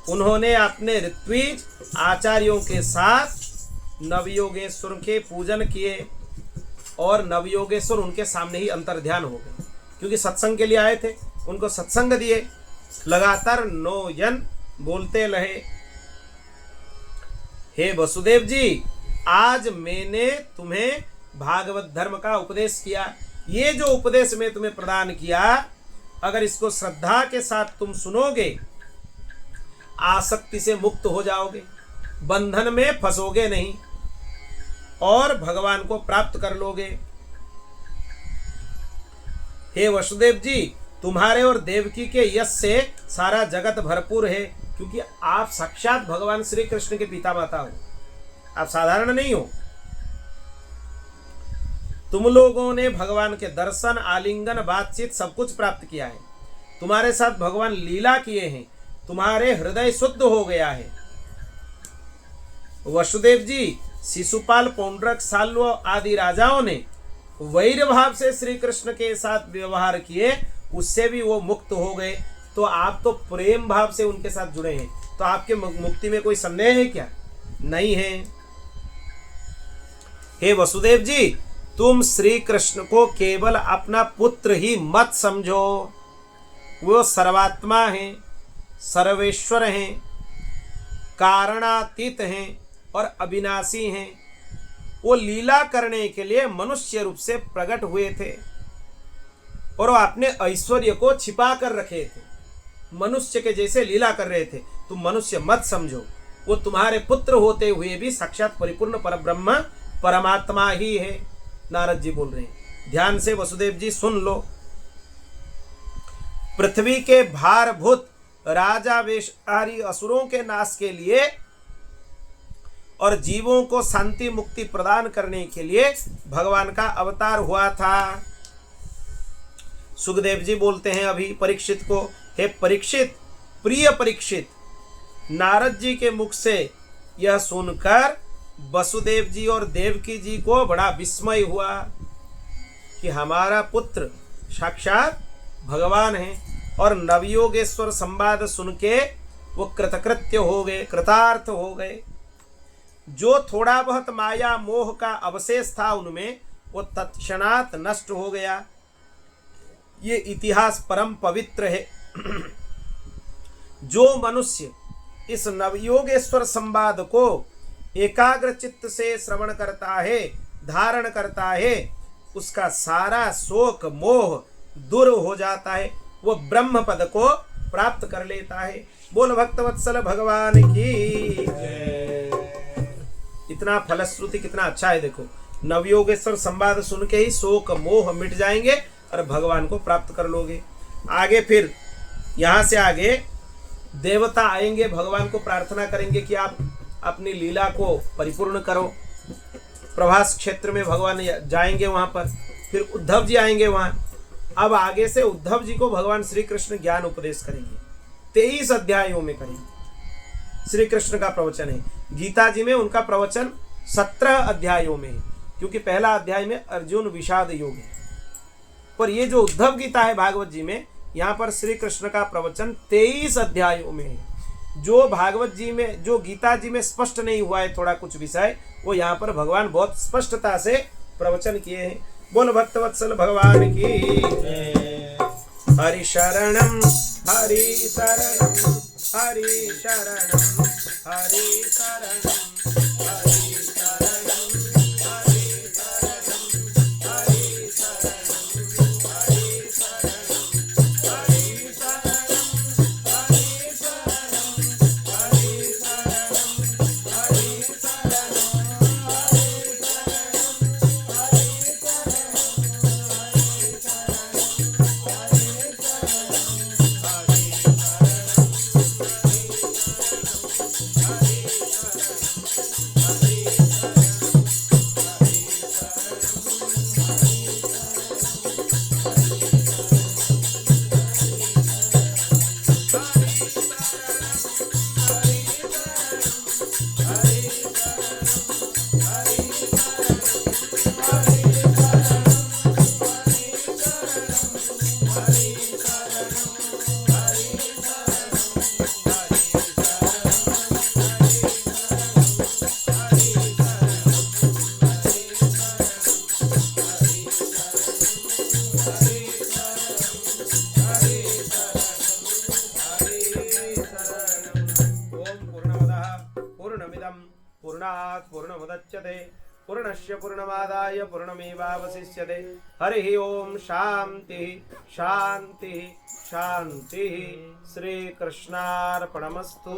उन्होंने अपने ऋत्विज आचार्यों के साथ नवयोगेश्वर के पूजन किए और नवयोगेश्वर उनके सामने ही अंतर्ध्यान हो गए, क्योंकि सत्संग के लिए आए थे। उनको सत्संग दिए, लगातार 9 जन बोलते रहे, हे वसुदेव जी, आज मैंने तुम्हें भागवत धर्म का उपदेश किया। ये जो उपदेश मैं तुम्हें प्रदान किया, अगर इसको श्रद्धा के साथ तुम सुनोगे, आसक्ति से मुक्त हो जाओगे, बंधन में फंसोगे नहीं और भगवान को प्राप्त कर लोगे। हे वसुदेव जी, तुम्हारे और देवकी के यश से सारा जगत भरपूर है, क्योंकि आप साक्षात भगवान श्री कृष्ण के पिता माता हो, आप साधारण नहीं हो। तुम लोगों ने भगवान के दर्शन, आलिंगन, बातचीत सब कुछ प्राप्त किया है। तुम्हारे साथ भगवान लीला किए हैं, तुम्हारे हृदय शुद्ध हो गया है। वसुदेव जी, शिशुपाल, पौंड्रक, साल्व आदि राजाओं ने वैर भाव से श्री कृष्ण के साथ व्यवहार किए, उससे भी वो मुक्त हो गए। तो आप तो प्रेम भाव से उनके साथ जुड़े हैं, तो आपके मुक्ति में कोई संदेह है क्या? नहीं है। हे वसुदेव जी, तुम श्री कृष्ण को केवल अपना पुत्र ही मत समझो। वो सर्वात्मा हैं, सर्वेश्वर हैं, कारणातीत हैं और अविनाशी हैं। वो लीला करने के लिए मनुष्य रूप से प्रकट हुए थे और वो अपने ऐश्वर्य को छिपा कर रखे थे, मनुष्य के जैसे लीला कर रहे थे। तुम मनुष्य मत समझो, वो तुम्हारे पुत्र होते हुए भी साक्षात परिपूर्ण परब्रह्म परमात्मा ही है। नारद जी बोल रहे हैं, ध्यान से वसुदेव जी सुन लो। पृथ्वी के भारभूत राजा वेशधारी असुरों के नाश के लिए और जीवों को शांति मुक्ति प्रदान करने के लिए भगवान का अवतार हुआ था। सुखदेव जी बोलते हैं अभी परीक्षित को, हे परीक्षित, प्रिय परीक्षित, नारद जी के मुख से यह सुनकर वसुदेव जी और देवकी जी को बड़ा विस्मय हुआ कि हमारा पुत्र साक्षात भगवान है। और नवयोगेश्वर संवाद सुन के वो कृतकृत्य हो गए, कृतार्थ हो गए। जो थोड़ा बहुत माया मोह का अवशेष था उनमें, वो तत्क्षणात नष्ट हो गया। ये इतिहास परम पवित्र है। जो मनुष्य इस नवयोगेश्वर संवाद को एकाग्र चित्त से श्रवण करता है, धारण करता है, उसका सारा शोक मोह दूर हो जाता है, वो ब्रह्म पद को प्राप्त कर लेता है। बोल भक्तवत्सल भगवान की। इतना फलश्रुति कितना अच्छा है। देखो, नवयोगेश्वर संवाद सुन के ही शोक मोह मिट जाएंगे और भगवान को प्राप्त कर लोगे। आगे फिर यहाँ से आगे देवता आएंगे, भगवान को प्रार्थना करेंगे कि आप अपनी लीला को परिपूर्ण करो। प्रभास क्षेत्र में भगवान जाएंगे, वहां पर फिर उद्धव जी आएंगे वहां। अब आगे से उद्धव जी को भगवान श्री कृष्ण ज्ञान उपदेश करेंगे। 23 अध्यायों में करेंगे। श्री कृष्ण का प्रवचन है। गीता जी में उनका प्रवचन 17 अध्यायों में है, क्योंकि पहला अध्याय में अर्जुन विषाद योग है। पर ये जो उद्धव गीता है भागवत जी में, यहाँ पर श्री कृष्ण का प्रवचन 23 अध्यायों में है। जो भागवत जी में, जो गीता जी में स्पष्ट नहीं हुआ है थोड़ा कुछ विषय, वो यहाँ पर भगवान बहुत स्पष्टता से प्रवचन किए हैं। बोल भक्तवत्सल भगवान की। हरि शरणम हरि शरणम हरि शरणम हरि शरणम हरि शरणम हरि शरणम हरि शरणम हरि शरणम हरि शरणम हरि शरणम हरि शरणम हरि शरणम हरि शरणम हरि शरणम पूर्णात् पूर्णमुदच्यते पूर्णस्य पूर्णमादाय पूर्णमेवावशिष्यते। हरि ओम शांति शांति शांति। श्री कृष्णार्पणमस्तु।